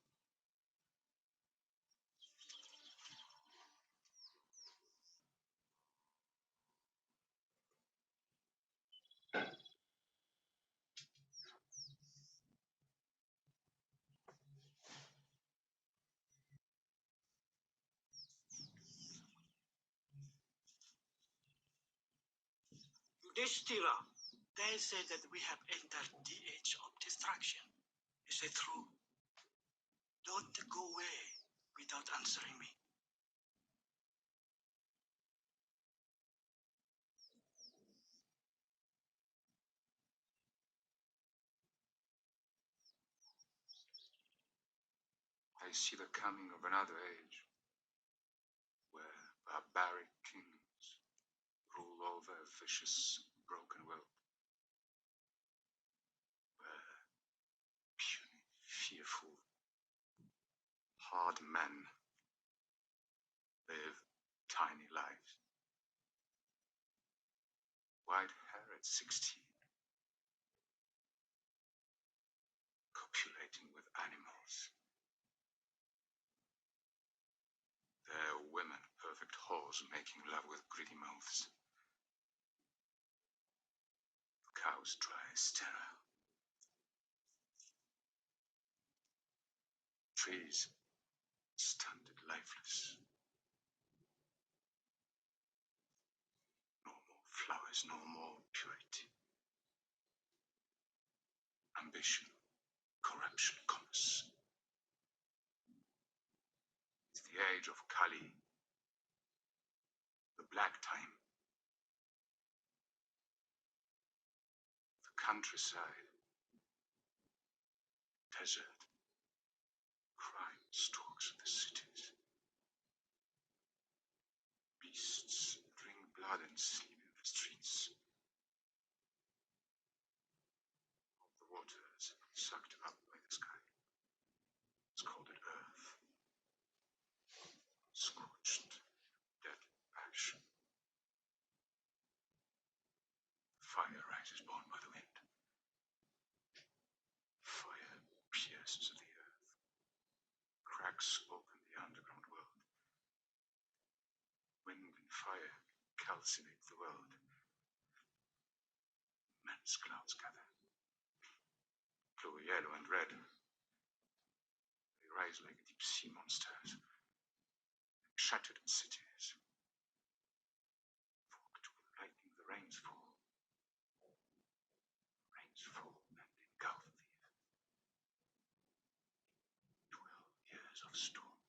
Yudhishthira, they say that we have entered the age of destruction. Is it true? Don't go away without answering me. I see the coming of another age where barbaric kings rule over a vicious, broken world. Where puny, fearful, hard men live tiny lives. White hair at 16, copulating with animals. Their women, perfect whores, making love with greedy mouths. Cows dry, sterile. Trees, stunted, lifeless. No more flowers, no more purity. Ambition, corruption, commerce. It's the age of Kali, the black time. The countryside, desert, crime stalks the cities. Beasts drink blood and sleep in the streets. The waters sucked up by the sky. Scalded earth. Scorched, dead ash. Fire rises born by the wind. Fire pierces the earth. Cracks open the underground world. Wind and fire calcinate the world. Immense clouds gather. Blue, yellow, and red. They rise like deep sea monsters. Shattered cities. Forked with lightning, the rains fall. Rains fall and engulf the earth. 12 years of storm.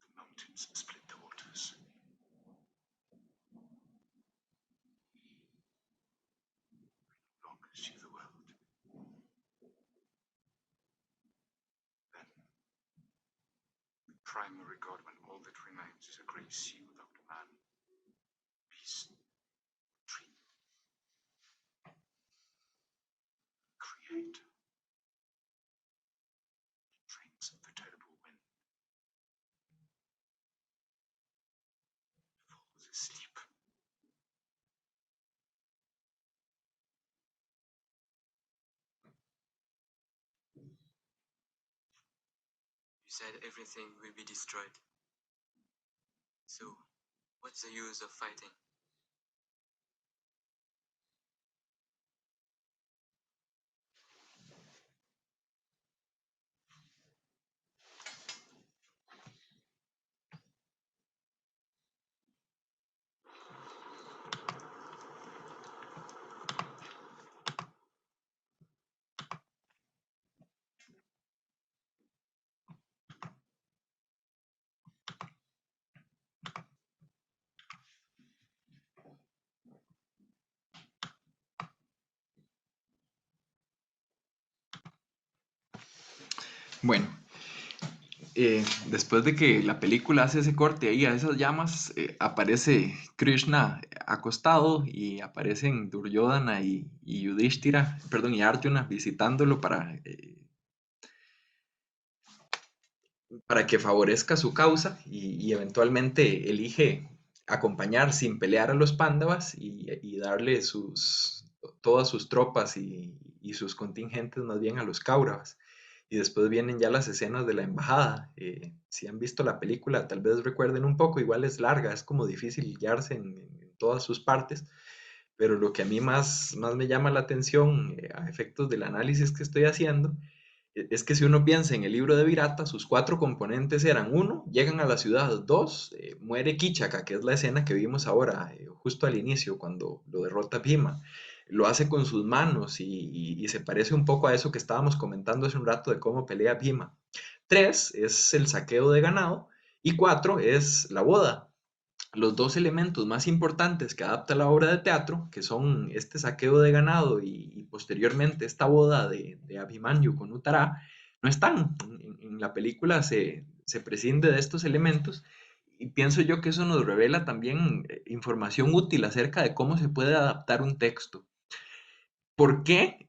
The mountains split the waters. No longer see the world. Then, the primary God, when all that remains is a grey sea without man, beast, hate drinks of the terrible wind, falls asleep. You said everything will be destroyed. So, what's the use of fighting? Bueno, después de que la película hace ese corte ahí a esas llamas, aparece Krishna acostado y aparecen Duryodhana y Yudhishthira, perdón, y Arjuna visitándolo para que favorezca su causa y eventualmente elige acompañar sin pelear a los Pándavas y darle todas sus tropas y sus contingentes más bien a los Kauravas. Y después vienen ya las escenas de la embajada. Si han visto la película, tal vez recuerden un poco, igual es larga, es como difícil guiarse en todas sus partes, pero lo que a mí más me llama la atención a efectos del análisis que estoy haciendo es que si uno piensa en el libro de Virata, sus cuatro componentes eran: uno, llegan a la ciudad; dos, muere Kichaka, que es la escena que vimos ahora, justo al inicio, cuando lo derrota Bhima. Lo hace con sus manos y se parece un poco a eso que estábamos comentando hace un rato de cómo pelea Bhima. Tres, es el saqueo de ganado. Y cuatro, es la boda. Los dos elementos más importantes que adapta la obra de teatro, que son este saqueo de ganado y posteriormente esta boda de Abhimanyu con Uttara, no están. En la película se prescinde de estos elementos y pienso yo que eso nos revela también información útil acerca de cómo se puede adaptar un texto. ¿Por qué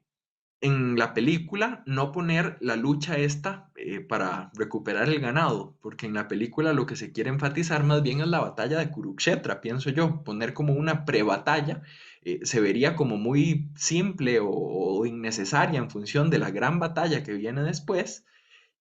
en la película no poner la lucha esta para recuperar el ganado? Porque en la película lo que se quiere enfatizar más bien es la batalla de Kurukshetra, pienso yo. Poner como una prebatalla se vería como muy simple o innecesaria en función de la gran batalla que viene después.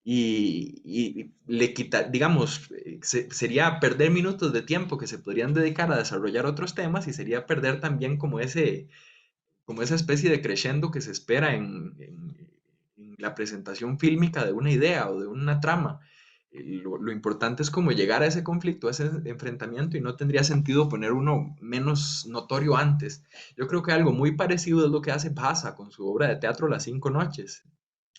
Y le quita, digamos, sería perder minutos de tiempo que se podrían dedicar a desarrollar otros temas, y sería perder también como esa especie de crescendo que se espera en la presentación fílmica de una idea o de una trama. Lo importante es como llegar a ese conflicto, a ese enfrentamiento, y no tendría sentido poner uno menos notorio antes. Yo creo que algo muy parecido es lo que hace Bhasa con su obra de teatro Las Cinco Noches.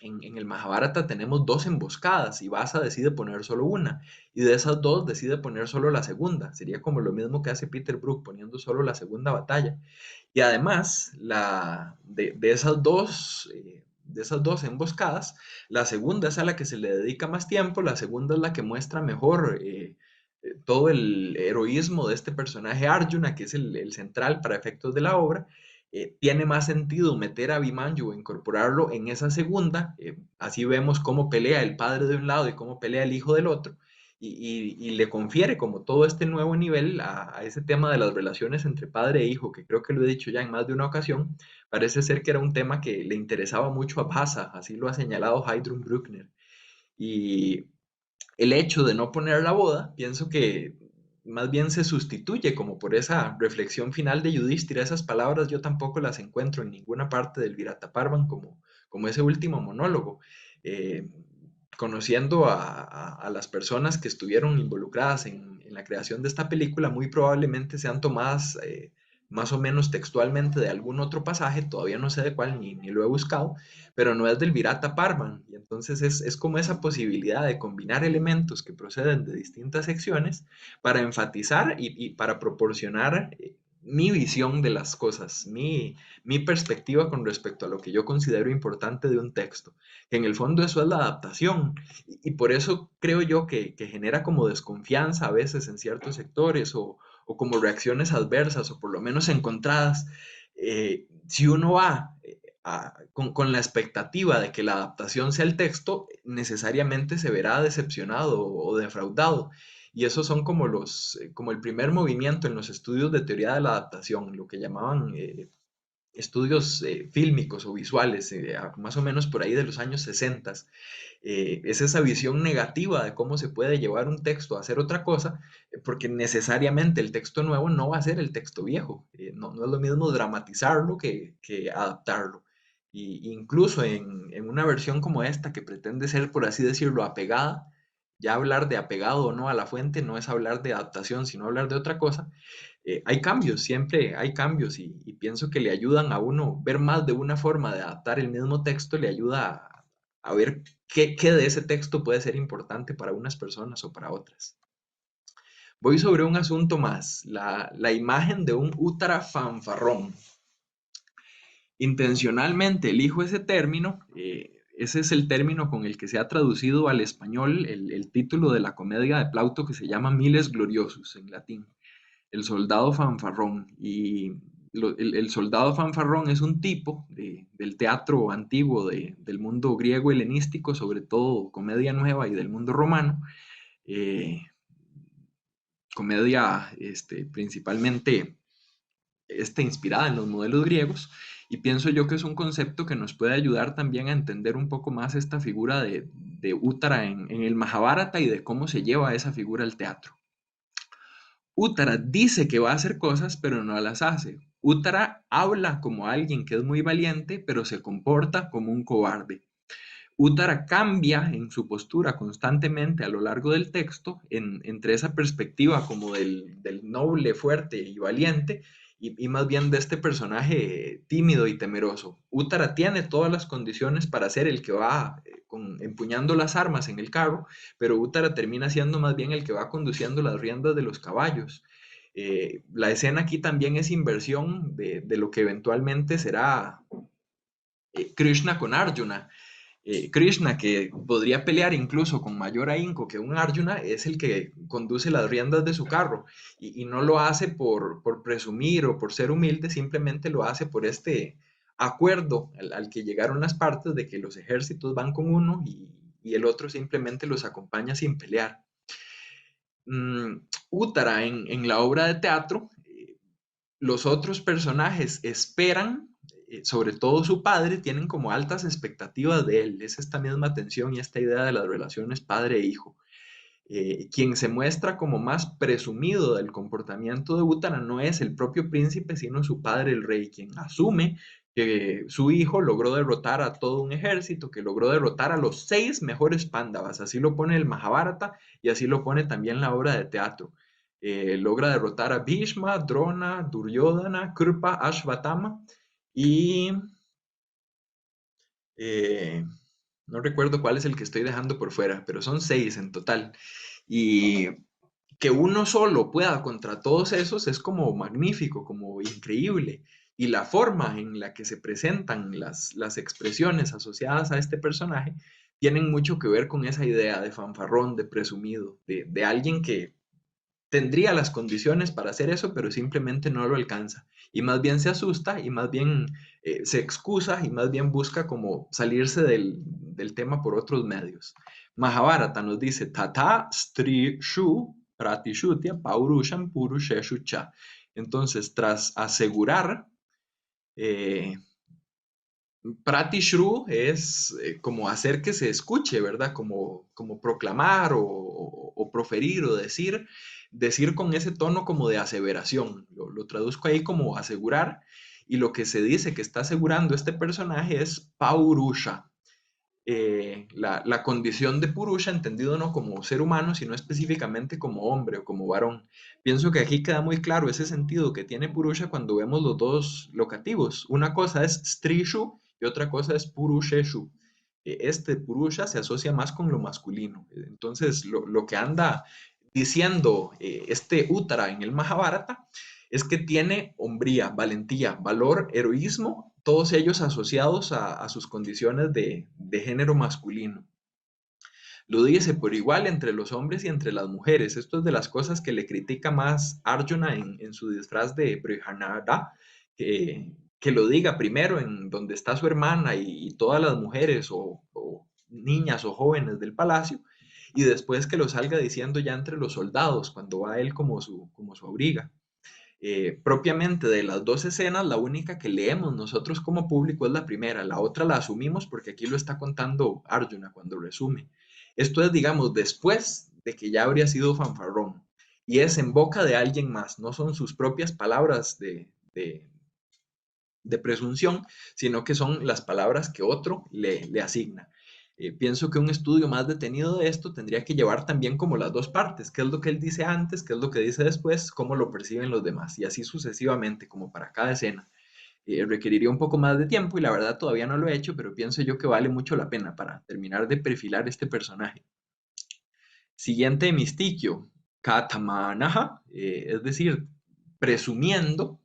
En el Mahabharata tenemos dos emboscadas y Bhasa decide poner solo una, y de esas dos decide poner solo la segunda. Sería como lo mismo que hace Peter Brook poniendo solo la segunda batalla. Y además, de esas dos emboscadas, la segunda es a la que se le dedica más tiempo. La segunda es la que muestra mejor todo el heroísmo de este personaje Arjuna, que es el central para efectos de la obra. Tiene más sentido meter a Abhimanyu o incorporarlo en esa segunda. Así vemos cómo pelea el padre de un lado y cómo pelea el hijo del otro, y le confiere como todo este nuevo nivel a ese tema de las relaciones entre padre e hijo, que creo que lo he dicho ya en más de una ocasión. Parece ser que era un tema que le interesaba mucho a Bhasa, así lo ha señalado Heidrun Bruckner. Y el hecho de no poner la boda, pienso que más bien se sustituye como por esa reflexión final de Yudhishthira. Esas palabras yo tampoco las encuentro en ninguna parte del Virataparvan como ese último monólogo. Eh, Conociendo a las personas que estuvieron involucradas en la creación de esta película, muy probablemente sean tomadas más o menos textualmente de algún otro pasaje. Todavía no sé de cuál, ni lo he buscado, pero no es del Virata Parvan, y entonces es como esa posibilidad de combinar elementos que proceden de distintas secciones para enfatizar y para proporcionar mi visión de las cosas, mi perspectiva con respecto a lo que yo considero importante de un texto, que en el fondo eso es la adaptación, y por eso creo yo que genera como desconfianza a veces en ciertos sectores, o como reacciones adversas o por lo menos encontradas. Si uno va con la expectativa de que la adaptación sea el texto, necesariamente se verá decepcionado o defraudado. Y esos son como el primer movimiento en los estudios de teoría de la adaptación, lo que llamaban estudios fílmicos o visuales, más o menos por ahí de los años 60. Es esa visión negativa de cómo se puede llevar un texto a hacer otra cosa, porque necesariamente el texto nuevo no va a ser el texto viejo. No es lo mismo dramatizarlo que adaptarlo. Incluso en una versión como esta, que pretende ser, por así decirlo, apegada, ya hablar de apegado o no a la fuente no es hablar de adaptación, sino hablar de otra cosa. Hay cambios, siempre hay cambios, y pienso que le ayudan a uno ver más de una forma de adaptar el mismo texto, le ayuda a ver qué de ese texto puede ser importante para unas personas o para otras. Voy sobre un asunto más, la imagen de un útara fanfarrón. Intencionalmente elijo ese término, ese es el término con el que se ha traducido al español el título de la comedia de Plauto, que se llama Miles Gloriosus en latín, el soldado fanfarrón. Y el soldado fanfarrón es un tipo del teatro antiguo del mundo griego helenístico, sobre todo comedia nueva, y del mundo romano. Comedia principalmente inspirada en los modelos griegos, y pienso yo que es un concepto que nos puede ayudar también a entender un poco más esta figura de Úttara en el Mahabharata y de cómo se lleva esa figura al teatro. Úttara dice que va a hacer cosas, pero no las hace. Úttara habla como alguien que es muy valiente, pero se comporta como un cobarde. Úttara cambia en su postura constantemente a lo largo del texto, entre esa perspectiva como del noble, fuerte y valiente, y más bien de este personaje tímido y temeroso. Úttara tiene todas las condiciones para ser el que va empuñando las armas en el carro, pero Úttara termina siendo más bien el que va conduciendo las riendas de los caballos. La escena aquí también es inversión de lo que eventualmente será Krishna con Arjuna. Krishna, que podría pelear incluso con mayor ahínco que un Arjuna, es el que conduce las riendas de su carro, y no lo hace por presumir o por ser humilde, simplemente lo hace por este acuerdo al que llegaron las partes de que los ejércitos van con uno y el otro simplemente los acompaña sin pelear. Úttara en la obra de teatro, los otros personajes esperan, sobre todo su padre, tienen como altas expectativas de él. Es esta misma tensión y esta idea de las relaciones padre e hijo. Quien se muestra como más presumido del comportamiento de Úttara no es el propio príncipe, sino su padre, el rey, quien asume que su hijo logró derrotar a todo un ejército, que logró derrotar a los 6 mejores Pándavas. Así lo pone el Mahabharata y así lo pone también la obra de teatro. Logra derrotar a Bhishma, Drona, Duryodhana, Kripa, Ashvatthama y no recuerdo cuál es el que estoy dejando por fuera, pero son 6 en total. Y que uno solo pueda contra todos esos es como magnífico, como increíble. Y la forma en la que se presentan las expresiones asociadas a este personaje tienen mucho que ver con esa idea de fanfarrón, de presumido, de alguien que tendría las condiciones para hacer eso, pero simplemente no lo alcanza. Y más bien se asusta, y más bien se excusa, y más bien busca como salirse del tema por otros medios. Mahabharata nos dice, Tata Stri Shu Pratishutya Paurusham Purusheshu Cha. Entonces, tras asegurar, Pratishru es como hacer que se escuche, ¿verdad? Como proclamar o proferir o decir con ese tono como de aseveración. Lo traduzco ahí como asegurar, y lo que se dice que está asegurando este personaje es Paurusha. La condición de Purusha, entendido no como ser humano, sino específicamente como hombre o como varón. Pienso que aquí queda muy claro ese sentido que tiene Purusha cuando vemos los dos locativos. Una cosa es Strishu y otra cosa es Purusheshu. Este Purusha se asocia más con lo masculino. Entonces, lo que anda diciendo este Úttara en el Mahabharata es que tiene hombría, valentía, valor, heroísmo, todos ellos asociados a sus condiciones de género masculino. Lo dice por igual entre los hombres y entre las mujeres. Esto es de las cosas que le critica más Arjuna en su disfraz de Brihanada, que que lo diga primero en donde está su hermana y todas las mujeres o niñas o jóvenes del palacio, y después que lo salga diciendo ya entre los soldados, cuando va él como su auriga. Propiamente de las dos escenas, la única que leemos nosotros como público es la primera, la otra la asumimos porque aquí lo está contando Arjuna cuando resume. Esto es, digamos, después de que ya habría sido fanfarrón, y es en boca de alguien más, no son sus propias palabras de presunción, sino que son las palabras que otro le asigna. Pienso que un estudio más detenido de esto tendría que llevar también como las dos partes, qué es lo que él dice antes, qué es lo que dice después, cómo lo perciben los demás, y así sucesivamente, como para cada escena. Requeriría un poco más de tiempo y la verdad todavía no lo he hecho, pero pienso yo que vale mucho la pena para terminar de perfilar este personaje. Siguiente mistiquio, Katamanaha, es decir, presumiendo,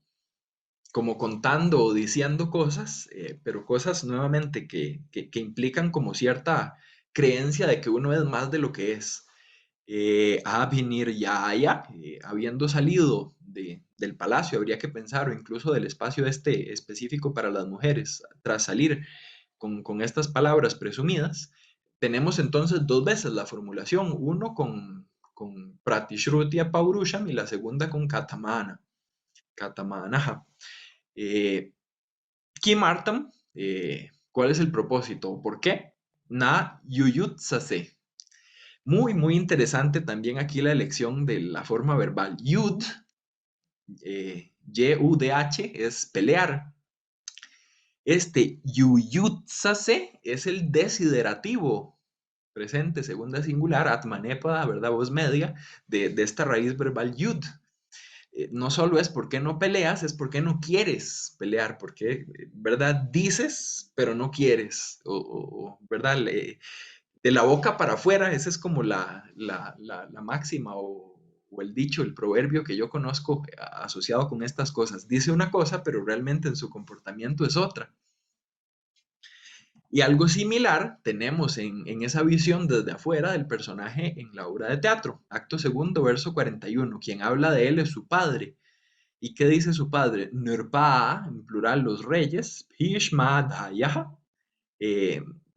como contando o diciendo cosas, pero cosas nuevamente que implican como cierta creencia de que uno es más de lo que es. Abhinir Yaya, habiendo salido del palacio, habría que pensar, o incluso del espacio este específico para las mujeres, tras salir con estas palabras presumidas, tenemos entonces dos veces la formulación, uno con Pratishrutya Paurusham y la segunda con Katamanaha. Kimartam, ¿cuál es el propósito? ¿Por qué? Na yuyutsase. Muy, muy interesante también aquí la elección de la forma verbal. Yud, Y-U-D-H, es pelear. Este yuyutsase es el desiderativo presente, segunda singular, atmanepada, ¿verdad? Voz media, de esta raíz verbal yud. No solo es por qué no peleas, es por qué no quieres pelear, porque, ¿verdad? Dices, pero no quieres, ¿verdad? De la boca para afuera, esa es como la máxima o el dicho, el proverbio que yo conozco asociado con estas cosas. Dice una cosa, pero realmente en su comportamiento es otra. Y algo similar tenemos en esa visión desde afuera del personaje en la obra de teatro. Acto segundo, verso 41. Quien habla de él es su padre. ¿Y qué dice su padre? Nirpa, en plural, los reyes, Bhishma Dayaha.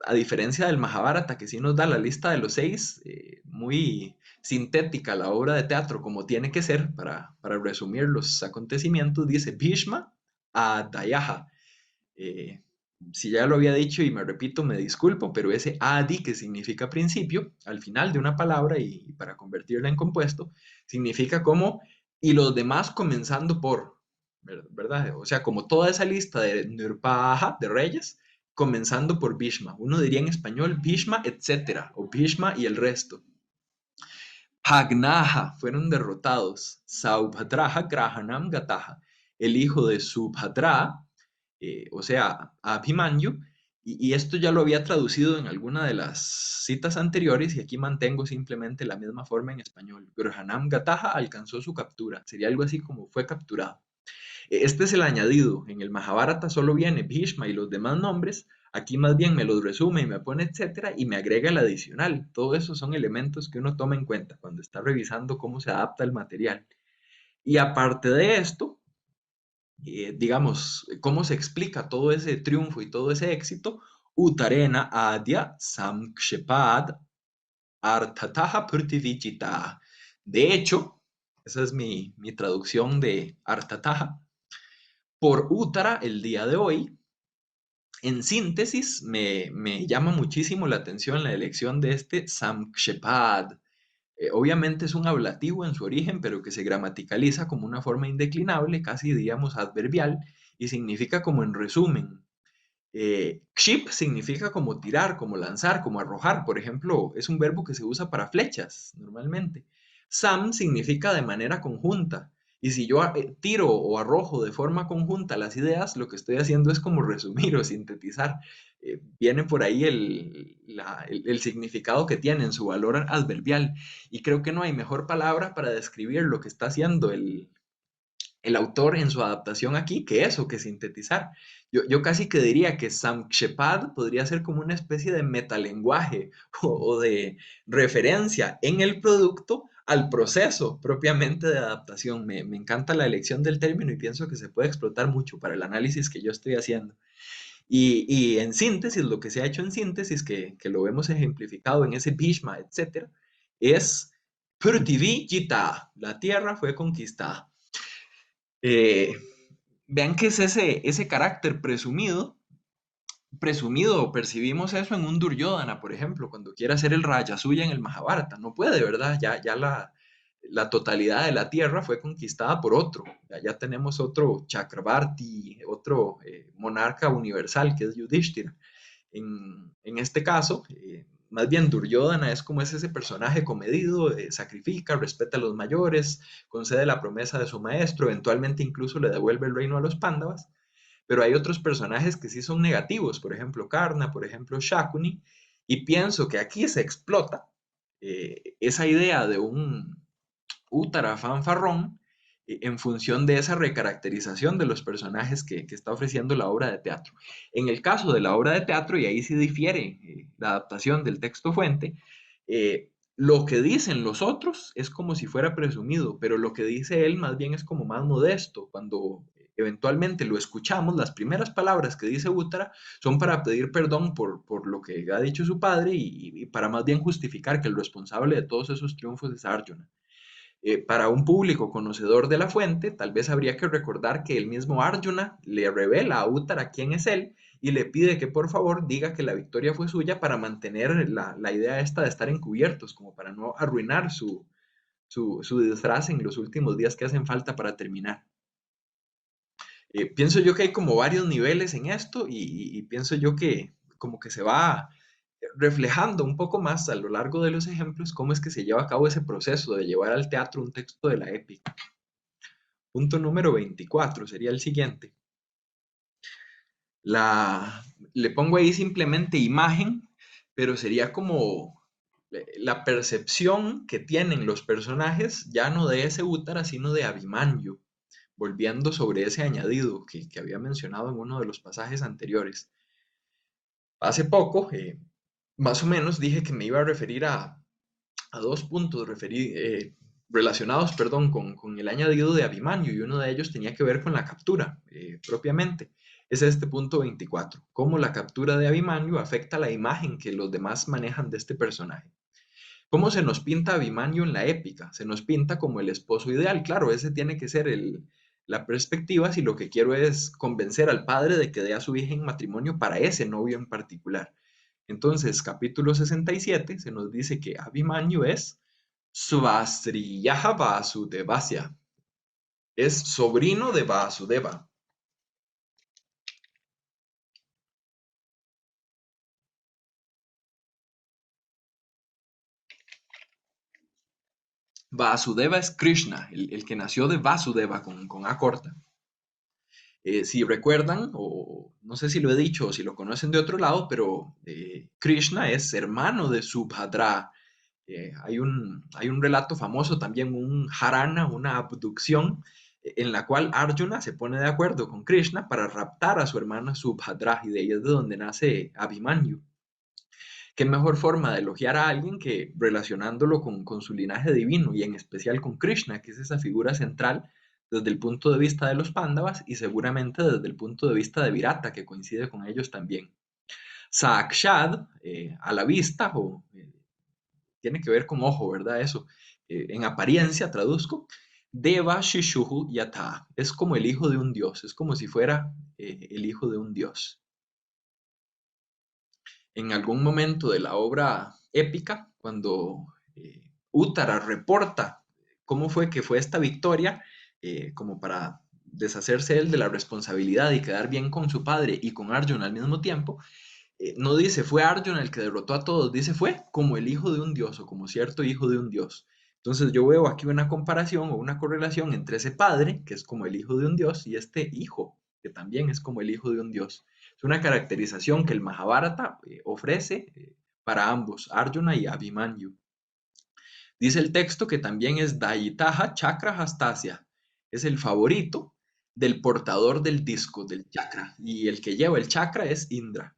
A diferencia del Mahabharata, que sí nos da la lista de los 6, muy sintética la obra de teatro, como tiene que ser para resumir los acontecimientos, dice Bhishma Dayaha. Si ya lo había dicho y me repito, me disculpo, pero ese adi, que significa principio, al final de una palabra y para convertirla en compuesto, significa como y los demás comenzando por, ¿verdad? O sea, como toda esa lista de Nirpaha, de reyes, comenzando por Bhishma. Uno diría en español Bhishma, etcétera, o Bhishma y el resto. Hagnaha fueron derrotados. Saubhadraha Grahanam Gataha, el hijo de Subhadra, o sea, Abhimanyu, y esto ya lo había traducido en alguna de las citas anteriores y aquí mantengo simplemente la misma forma en español. Grahanam Gataha alcanzó su captura, sería algo así como fue capturado. Este es el añadido, en el Mahabharata solo viene Bhishma y los demás nombres, aquí más bien me los resume y me pone etcétera y me agrega el adicional. Todo eso son elementos que uno toma en cuenta cuando está revisando cómo se adapta el material. Y aparte de esto, digamos, cómo se explica todo ese triunfo y todo ese éxito, Utarena Adya Samkshepad Artataha Purtivichita. De hecho, esa es mi traducción de Artataha. Por Uttara, el día de hoy, en síntesis, me llama muchísimo la atención la elección de este Samkshepad. Obviamente es un ablativo en su origen, pero que se gramaticaliza como una forma indeclinable, casi diríamos adverbial, y significa como en resumen. Kship significa como tirar, como lanzar, como arrojar. Por ejemplo, es un verbo que se usa para flechas normalmente. Sam significa de manera conjunta. Y si yo tiro o arrojo de forma conjunta las ideas, lo que estoy haciendo es como resumir o sintetizar. Viene por ahí el significado que tiene en su valor adverbial. Y creo que no hay mejor palabra para describir lo que está haciendo el autor en su adaptación aquí que eso, que sintetizar. Yo casi que diría que Samkshepad podría ser como una especie de metalenguaje o de referencia en el producto al proceso propiamente de adaptación. Me encanta la elección del término y pienso que se puede explotar mucho para el análisis que yo estoy haciendo. Y en síntesis, lo que se ha hecho en síntesis, que lo vemos ejemplificado en ese Bhishma, etcétera, es Prithvi Jita, la tierra fue conquistada. Eh, Vean que es ese carácter presumido, percibimos eso en un Duryodhana, por ejemplo, cuando quiere hacer el Rajasuya en el Mahabharata. No puede, ¿verdad? Ya la totalidad de la tierra fue conquistada por otro. Ya tenemos otro Chakrabarti, otro monarca universal que es Yudhishthira. En este caso, más bien Duryodhana es como es ese personaje comedido, sacrifica, respeta a los mayores, concede la promesa de su maestro, eventualmente incluso le devuelve el reino a los Pándavas, pero hay otros personajes que sí son negativos, por ejemplo Karna, por ejemplo Shakuni, y pienso que aquí se explota esa idea de un Útara fanfarrón en función de esa recaracterización de los personajes que está ofreciendo la obra de teatro. En el caso de la obra de teatro, y ahí sí difiere la adaptación del texto fuente, lo que dicen los otros es como si fuera presumido, pero lo que dice él más bien es como más modesto. Cuando eventualmente lo escuchamos, las primeras palabras que dice Útara son para pedir perdón por lo que ha dicho su padre y para más bien justificar que el responsable de todos esos triunfos es Arjuna. Para un público conocedor de la fuente, tal vez habría que recordar que el mismo Arjuna le revela a Útara quién es él y le pide que por favor diga que la victoria fue suya para mantener la idea esta de estar encubiertos, como para no arruinar su disfraz en los últimos días que hacen falta para terminar. Pienso yo que hay como varios niveles en esto y pienso yo que como que se va reflejando un poco más a lo largo de los ejemplos cómo es que se lleva a cabo ese proceso de llevar al teatro un texto de la épica. Punto número 24 sería el siguiente. Le pongo ahí simplemente imagen, pero sería como la percepción que tienen los personajes, ya no de ese Útara, sino de Abhimanyu, volviendo sobre ese añadido que había mencionado en uno de los pasajes anteriores. Hace poco, más o menos, dije que me iba a referir a dos puntos relacionados, perdón, con el añadido de Abhimanyu, y uno de ellos tenía que ver con la captura propiamente. Es este punto 24, cómo la captura de Abhimanyu afecta la imagen que los demás manejan de este personaje. ¿Cómo se nos pinta Abhimanyu en la épica? Se nos pinta como el esposo ideal. Claro, ese tiene que ser la perspectiva si lo que quiero es convencer al padre de que dé a su hija en matrimonio para ese novio en particular. Entonces, capítulo 67 se nos dice que Abhimanyu es Svasriyaha Vasudevasya, es sobrino de Vasudeva. Vasudeva es Krishna, el que nació de Vasudeva con A corta. Si recuerdan, o no sé si lo he dicho o si lo conocen de otro lado, pero Krishna es hermano de Subhadra. Hay un relato famoso también, un harana, una abducción, en la cual Arjuna se pone de acuerdo con Krishna para raptar a su hermana Subhadra, y de ahí es de donde nace Abhimanyu. ¿Qué mejor forma de elogiar a alguien que relacionándolo con su linaje divino y en especial con Krishna, que es esa figura central desde el punto de vista de los Pándavas y seguramente desde el punto de vista de Virata, que coincide con ellos también? Sakshad, a la vista, tiene que ver con ojo, ¿verdad? Eso. En apariencia, traduzco, Deva Shishuhu Yata, es como el hijo de un dios, es como si fuera el hijo de un dios. En algún momento de la obra épica, cuando Útara reporta cómo fue que fue esta victoria, como para deshacerse él de la responsabilidad y quedar bien con su padre y con Arjuna al mismo tiempo, no dice fue Arjuna el que derrotó a todos, dice fue como el hijo de un dios o como cierto hijo de un dios. Entonces yo veo aquí una comparación o una correlación entre ese padre, que es como el hijo de un dios, y este hijo, que también es como el hijo de un dios. Es una caracterización que el Mahabharata ofrece para ambos, Arjuna y Abhimanyu. Dice el texto que también es Daitaha Chakra Hastasya, es el favorito del portador del disco, del chakra, y el que lleva el chakra es Indra.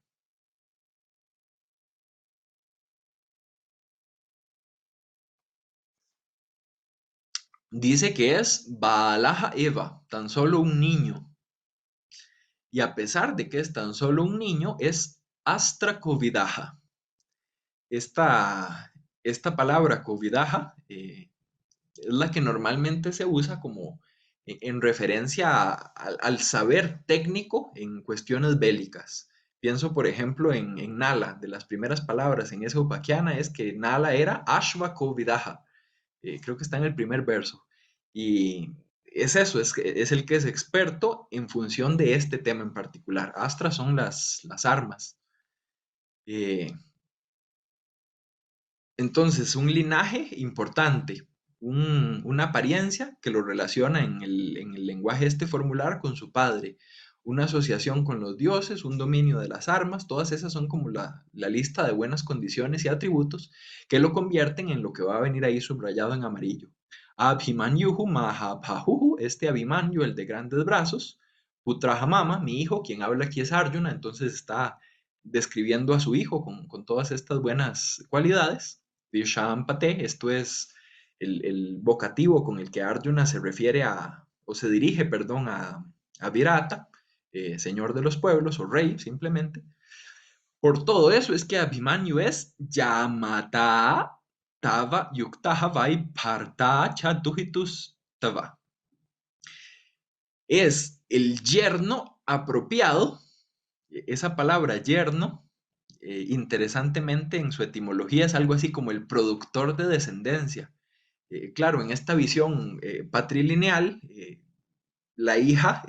dice que es Baalaja Eva, tan solo un niño. Y a pesar de que es tan solo un niño, es Astra Covidaja. Esta, esta palabra Covidaja es la que normalmente se usa como en referencia al saber técnico en cuestiones bélicas. Pienso, por ejemplo, en Nala. De las primeras palabras en esa upaquiana es que Nala era Ashva Kovidaha. Creo que está en el primer verso. Y es eso, es el que es experto en función de este tema en particular. Astra son las armas. Eh, entonces, un linaje importante, una apariencia que lo relaciona en el lenguaje este formular con su padre, una asociación con los dioses, un dominio de las armas, todas esas son como la lista de buenas condiciones y atributos que lo convierten en lo que va a venir ahí subrayado en amarillo. Abhimanyuhu Mahabhahuhu, este Abhimanyu, el de grandes brazos, Putrahamama, mi hijo, quien habla aquí es Arjuna, entonces está describiendo a su hijo con todas estas buenas cualidades. Vishampate, esto es el vocativo con el que Arjuna se refiere o se dirige, perdón, a Virata, señor de los pueblos o rey simplemente. Por todo eso es que Abhimanyu es Yamata Tava Yuktaha Vai Bharta Chaduhitus Tava. Es el yerno apropiado. Esa palabra yerno, interesantemente en su etimología es algo así como el productor de descendencia. Claro, en esta visión patrilineal, la hija,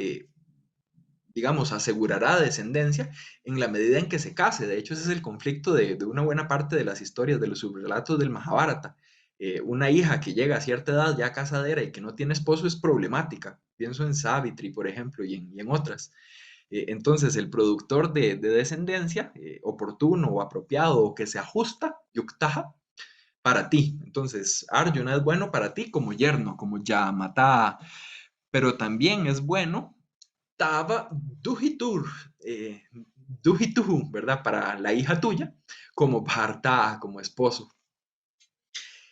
digamos, asegurará descendencia en la medida en que se case. De hecho, ese es el conflicto de una buena parte de las historias, de los subrelatos del Mahabharata. Una hija que llega a cierta edad ya casadera y que no tiene esposo es problemática. Pienso en Savitri, por ejemplo, y en otras. Entonces, el productor de descendencia, oportuno o apropiado o que se ajusta, yuktaha, para ti. Entonces, Arjuna es bueno para ti como yerno, como Yamata, pero también es bueno Tava Duhitur, eh, Duhituhu, ¿verdad? Para la hija tuya, como Bharta, como esposo.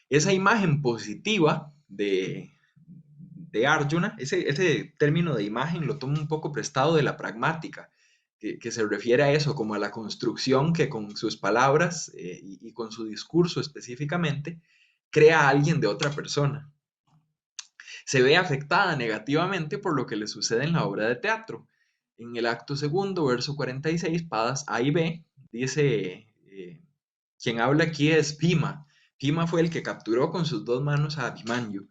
Esa imagen positiva de Arjuna, ese término de imagen lo tomo un poco prestado de la pragmática, que se refiere a eso, como a la construcción que con sus palabras y con su discurso específicamente crea a alguien de otra persona. Se ve afectada negativamente por lo que le sucede en la obra de teatro. En el acto segundo, verso 46, padas A y B, dice, quien habla aquí es Bhima. Bhima fue el que capturó con sus dos manos a Abhimanyu.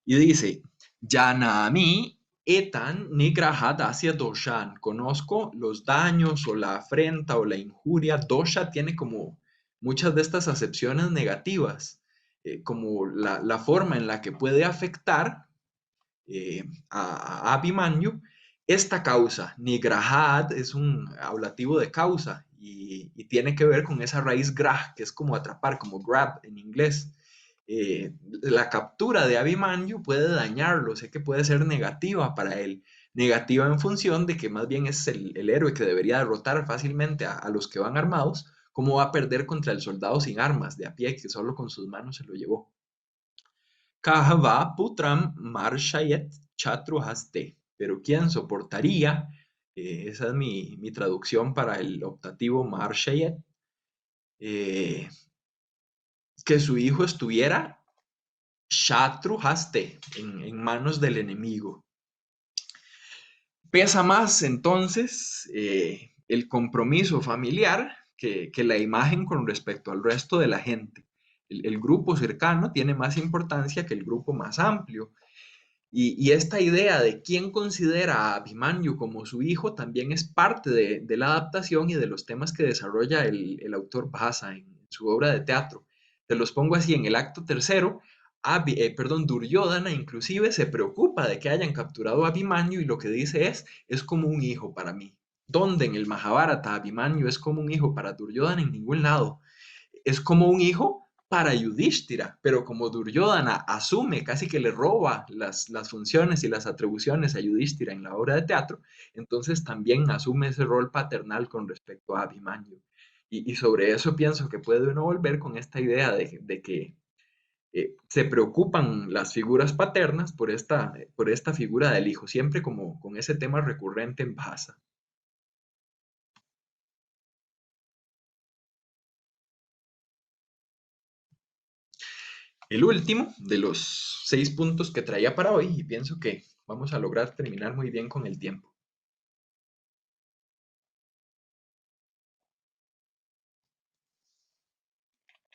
Y dice, Yanami etan nigrahat hacia doshan. Conozco los daños o la afrenta o la injuria. Dosha tiene como muchas de estas acepciones negativas, como la forma en la que puede afectar a Abhimanyu esta causa. Nigrahat es un ablativo de causa y tiene que ver con esa raíz grah, que es como atrapar, como grab en inglés. La captura de Abhimanyu puede dañarlo, sé que puede ser negativa para él, negativa en función de que más bien es el héroe que debería derrotar fácilmente a los que van armados, cómo va a perder contra el soldado sin armas, de a pie, que solo con sus manos se lo llevó. Kahava putram marshayet chatruhaste. Pero ¿quién soportaría? Esa es mi traducción para el optativo marshayet. Que su hijo estuviera chatruhaste, en manos del enemigo. Pesa más entonces el compromiso familiar que la imagen con respecto al resto de la gente. El grupo cercano tiene más importancia que el grupo más amplio. Y esta idea de quién considera a Abhimanyu como su hijo también es parte de la adaptación y de los temas que desarrolla el autor Bhasa en su obra de teatro. Te los pongo así, en el acto tercero, Duryodhana inclusive se preocupa de que hayan capturado a Abhimanyu y lo que dice es como un hijo para mí. ¿Dónde en el Mahabharata Abhimanyu es como un hijo para Duryodhana? En ningún lado. Es como un hijo para Yudhishthira, pero como Duryodhana asume, casi que le roba las funciones y las atribuciones a Yudhishthira en la obra de teatro, entonces también asume ese rol paternal con respecto a Abhimanyu. Y sobre eso pienso que puede uno volver con esta idea de que se preocupan las figuras paternas por esta figura del hijo, siempre como con ese tema recurrente en Bhasa. El último de los 6 puntos que traía para hoy, y pienso que vamos a lograr terminar muy bien con el tiempo.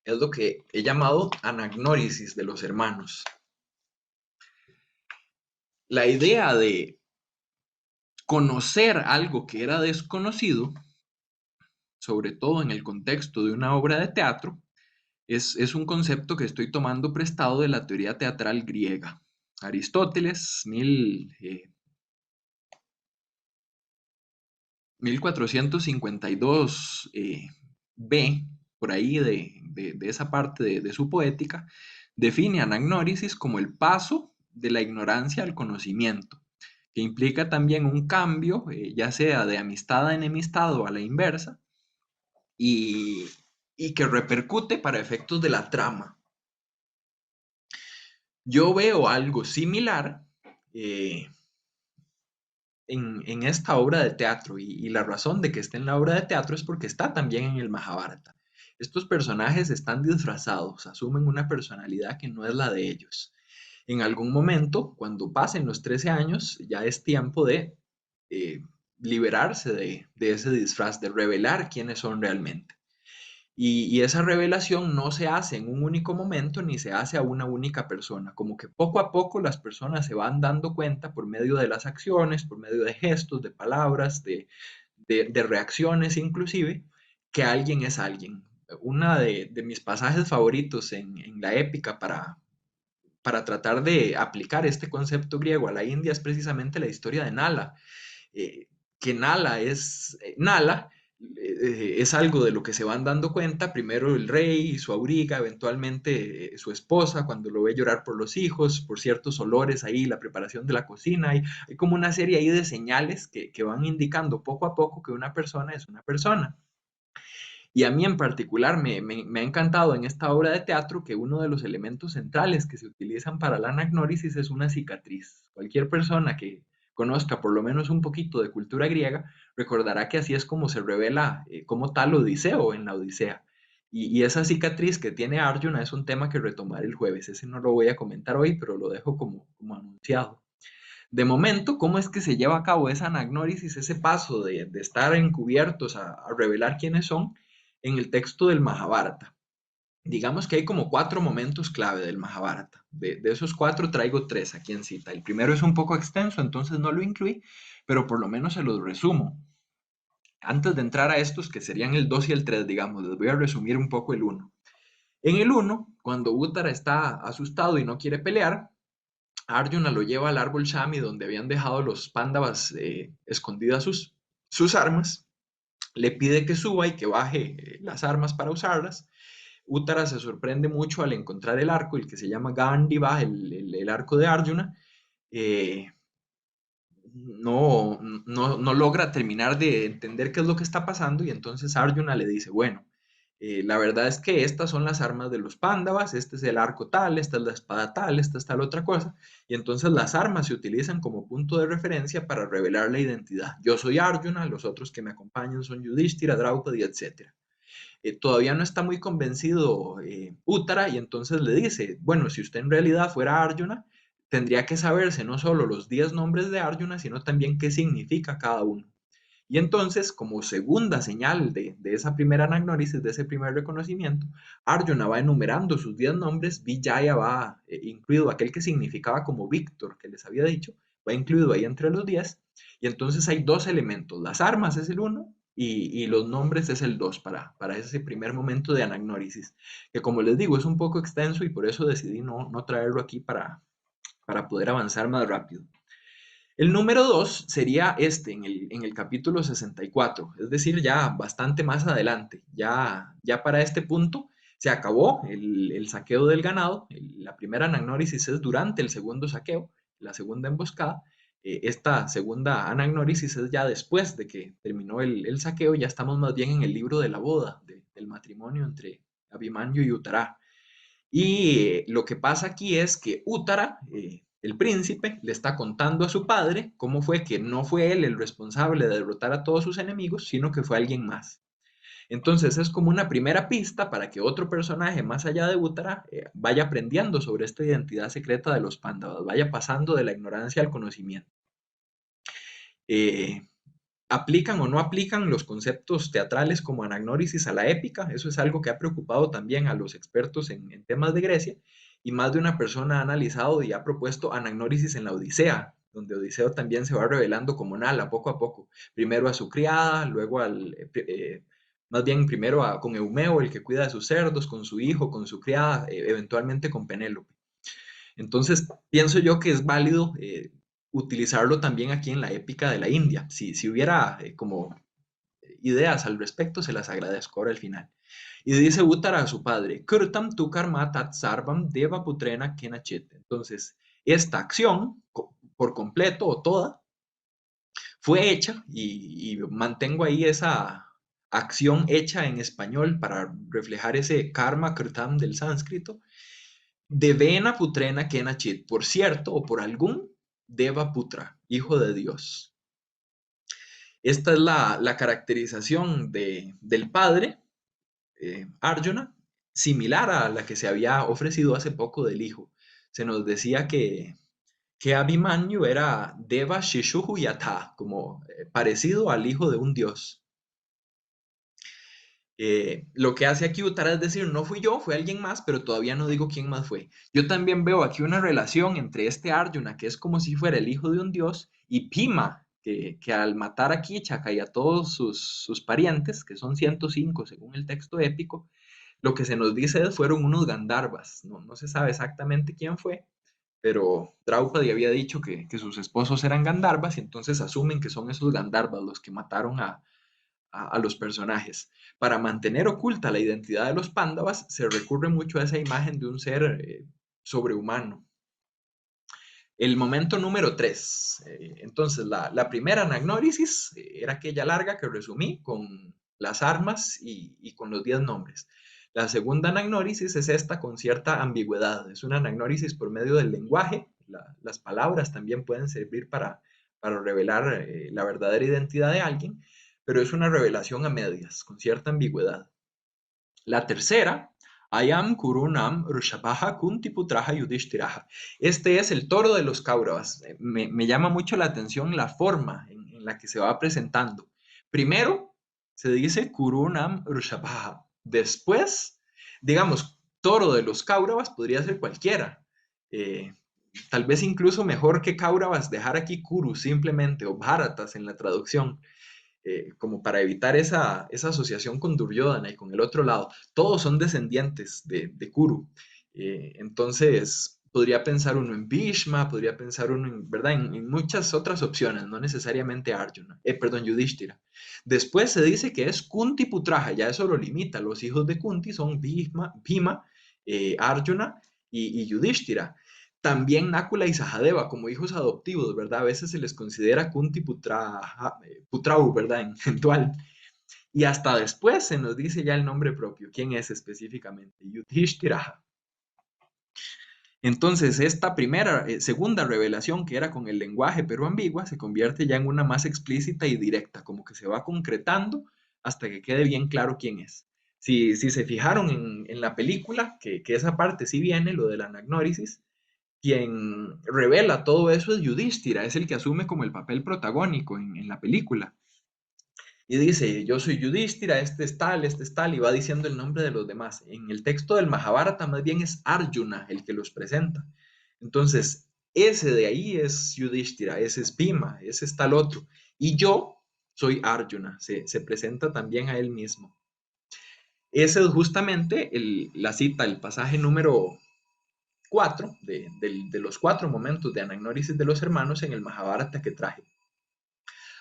Es lo que he llamado anagnórisis de los hermanos. La idea de conocer algo que era desconocido, sobre todo en el contexto de una obra de teatro, es un concepto que estoy tomando prestado de la teoría teatral griega. Aristóteles, 1452 B, por ahí de esa parte de su poética, define anagnórisis como el paso de la ignorancia al conocimiento, que implica también un cambio, ya sea de amistad a enemistad o a la inversa, y que repercute para efectos de la trama. Yo veo algo similar en esta obra de teatro, y la razón de que esté en la obra de teatro es porque está también en el Mahabharata. Estos personajes están disfrazados, asumen una personalidad que no es la de ellos. En algún momento, cuando pasen los 13 años, ya es tiempo de liberarse de ese disfraz, de revelar quiénes son realmente. Y esa revelación no se hace en un único momento ni se hace a una única persona, como que poco a poco las personas se van dando cuenta por medio de las acciones, por medio de gestos, de palabras, de reacciones inclusive, que alguien es alguien. Una de mis pasajes favoritos en la épica para tratar de aplicar este concepto griego a la India es precisamente la historia de Nala, que Nala es algo de lo que se van dando cuenta, primero el rey y su auriga, eventualmente su esposa, cuando lo ve llorar por los hijos, por ciertos olores ahí, la preparación de la cocina, hay como una serie ahí de señales que van indicando poco a poco que una persona es una persona. Y a mí en particular me ha encantado en esta obra de teatro que uno de los elementos centrales que se utilizan para la anagnórisis es una cicatriz. Cualquier persona que conozca por lo menos un poquito de cultura griega recordará que así es como se revela como tal Odiseo en la Odisea. Y esa cicatriz que tiene Arjuna es un tema que retomaré el jueves. Ese no lo voy a comentar hoy, pero lo dejo como anunciado. De momento, ¿cómo es que se lleva a cabo esa anagnórisis, ese paso de estar encubiertos a revelar quiénes son en el texto del Mahabharata? Digamos que hay como 4 momentos clave del Mahabharata. De esos 4 traigo 3 aquí en cita. El primero es un poco extenso, entonces no lo incluí, pero por lo menos se los resumo. Antes de entrar a estos, que serían el 2 y el 3, digamos, les voy a resumir un poco el 1. En el 1, cuando Uttara está asustado y no quiere pelear, Arjuna lo lleva al árbol Shami donde habían dejado los Pándavas escondidas sus armas, le pide que suba y que baje las armas para usarlas. Uttara se sorprende mucho al encontrar el arco, el que se llama Gandiva, el arco de Arjuna. No logra terminar de entender qué es lo que está pasando y entonces Arjuna le dice, bueno, la verdad es que estas son las armas de los Pándavas, este es el arco tal, esta es la espada tal, esta es tal otra cosa, y entonces las armas se utilizan como punto de referencia para revelar la identidad. Yo soy Arjuna, los otros que me acompañan son Yudhishthira, Draupadi, etc. Todavía no está muy convencido Uttara y entonces le dice, bueno, si usted en realidad fuera Arjuna, tendría que saberse no solo los 10 nombres de Arjuna, sino también qué significa cada uno. Y entonces, como segunda señal de esa primera anagnórisis, de ese primer reconocimiento, Arjuna va enumerando sus 10 nombres, Vijaya va incluido, aquel que significaba como Víctor, que les había dicho, va incluido ahí entre los 10, y entonces hay 2 elementos, las armas es el 1 y los nombres es el 2 para ese primer momento de anagnórisis, que como les digo es un poco extenso y por eso decidí no traerlo aquí para poder avanzar más rápido. El número 2 sería en el capítulo 64, es decir, ya bastante más adelante. Ya para este punto se acabó el saqueo del ganado. La primera anagnórisis es durante el segundo saqueo, la segunda emboscada. Esta segunda anagnórisis es ya después de que terminó el saqueo, ya estamos más bien en el libro de la boda, del matrimonio entre Abhimanyu y Uttara. Y lo que pasa aquí es que Útara, el príncipe, le está contando a su padre cómo fue que no fue él el responsable de derrotar a todos sus enemigos, sino que fue alguien más. Entonces es como una primera pista para que otro personaje más allá de Útara vaya aprendiendo sobre esta identidad secreta de los Pándavas, vaya pasando de la ignorancia al conocimiento. ¿Aplican o no aplican los conceptos teatrales como anagnórisis a la épica? Eso es algo que ha preocupado también a los expertos en temas de Grecia, y más de una persona ha analizado y ha propuesto anagnórisis en la Odisea, donde Odiseo también se va revelando como Nala poco a poco, primero a su criada, luego más bien primero con Eumeo, el que cuida de sus cerdos, con su hijo, con su criada, eventualmente con Penélope. Entonces, pienso yo que es válido utilizarlo también aquí en la épica de la India. Si hubiera como ideas al respecto, se las agradezco ahora al final. Y dice Uttara a su padre, Kirtam tu karma tat sarvam deva putrena kenachit. Entonces, esta acción, por completo o toda, fue hecha, y mantengo ahí esa acción hecha en español para reflejar ese karma kirtam del sánscrito, de Vena Putrena Kenachit, por cierto, o por algún Deva Putra, hijo de Dios. Esta es la caracterización del padre, Arjuna, similar a la que se había ofrecido hace poco del hijo. Se nos decía que Abhimanyu era Deva Shishuhu Yatha, como parecido al hijo de un dios. Lo que hace aquí Uttara es decir, no fui yo, fue alguien más, pero todavía no digo quién más fue. Yo también veo aquí una relación entre este Arjuna, que es como si fuera el hijo de un dios, y Bhima, que al matar a Kichaka y a todos sus parientes, que son 105 según el texto épico, lo que se nos dice fueron unos Gandharvas. No se sabe exactamente quién fue, pero Draupadi había dicho que sus esposos eran Gandharvas, y entonces asumen que son esos Gandharvas los que mataron a los personajes. Para mantener oculta la identidad de los Pándavas, se recurre mucho a esa imagen de un ser sobrehumano. El momento número 3. Entonces, la primera anagnórisis era aquella larga que resumí con las armas y con los 10 nombres. La segunda anagnórisis es esta con cierta ambigüedad. Es una anagnórisis por medio del lenguaje. Las palabras también pueden servir para revelar la verdadera identidad de alguien, pero es una revelación a medias, con cierta ambigüedad. La tercera, Ayam Kurunam Rushabaha Kuntiputraha Yudhishthiraha. Este es el toro de los Kauravas. Me llama mucho la atención la forma en la que se va presentando. Primero se dice Kurunam Rushabaha. Después, digamos, toro de los Kauravas podría ser cualquiera. Tal vez incluso mejor que Kauravas, dejar aquí Kuru simplemente, o Bharatas en la traducción. Como para evitar esa asociación con Duryodhana y con el otro lado. Todos son descendientes de Kuru. Entonces, podría pensar uno en Bhishma, podría pensar uno ¿verdad? En muchas otras opciones, no necesariamente Arjuna, Yudhishthira. Después se dice que es Kunti Putraja, ya eso lo limita. Los hijos de Kunti son Bhima, Arjuna y Yudhishthira. También Nakula y Sahadeva como hijos adoptivos, ¿verdad? A veces se les considera Kunti Putrau, ¿verdad? En dual. Y hasta después se nos dice ya el nombre propio. ¿Quién es específicamente? Yudhishthira. Entonces, esta segunda revelación, que era con el lenguaje pero ambigua, se convierte ya en una más explícita y directa, como que se va concretando hasta que quede bien claro quién es. Si se fijaron en la película, que esa parte sí viene, lo de la anagnórisis, quien revela todo eso es Yudhishthira, es el que asume como el papel protagónico en la película. Y dice, yo soy Yudhishthira, este es tal, y va diciendo el nombre de los demás. En el texto del Mahabharata más bien es Arjuna el que los presenta. Entonces, ese de ahí es Yudhishthira, ese es Bhima, ese es tal otro. Y yo soy Arjuna, se presenta también a él mismo. Ese es justamente la cita, el pasaje número 4 de los 4 momentos de anagnórisis de los hermanos en el Mahabharata que traje.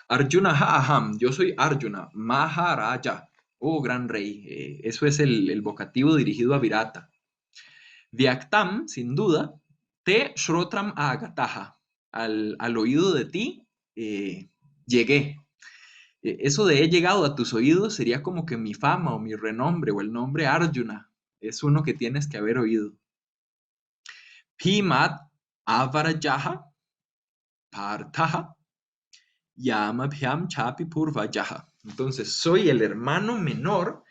Arjuna aham, yo soy Arjuna, Maharaja, oh gran rey. Eso es el vocativo dirigido a Virata. Vyaktam, sin duda, te shrotram agataha, al oído de ti llegué. Eso de he llegado a tus oídos sería como que mi fama o mi renombre o el nombre Arjuna es uno que tienes que haber oído. Pimat avarayaha partaha yamabhyam chapi purvayaha. Entonces, soy el hermano menor.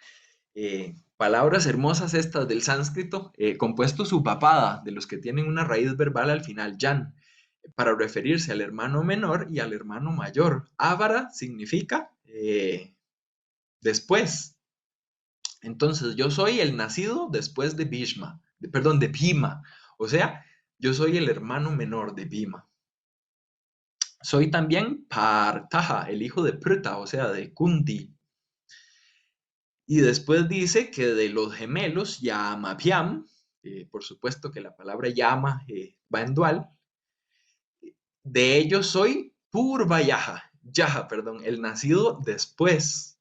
Palabras hermosas estas del sánscrito, compuesto subpapada, de los que tienen una raíz verbal al final, yan, para referirse al hermano menor y al hermano mayor. Ávara significa después. Entonces, yo soy el nacido después de Bhishma, de Bhima. O sea, yo soy el hermano menor de Bhima. Soy también Partaha, el hijo de Pruta, o sea, de Kunti. Y después dice que de los gemelos, Yamabhyam, por supuesto que la palabra Yama va en dual, de ellos soy Purvayaha, el nacido después.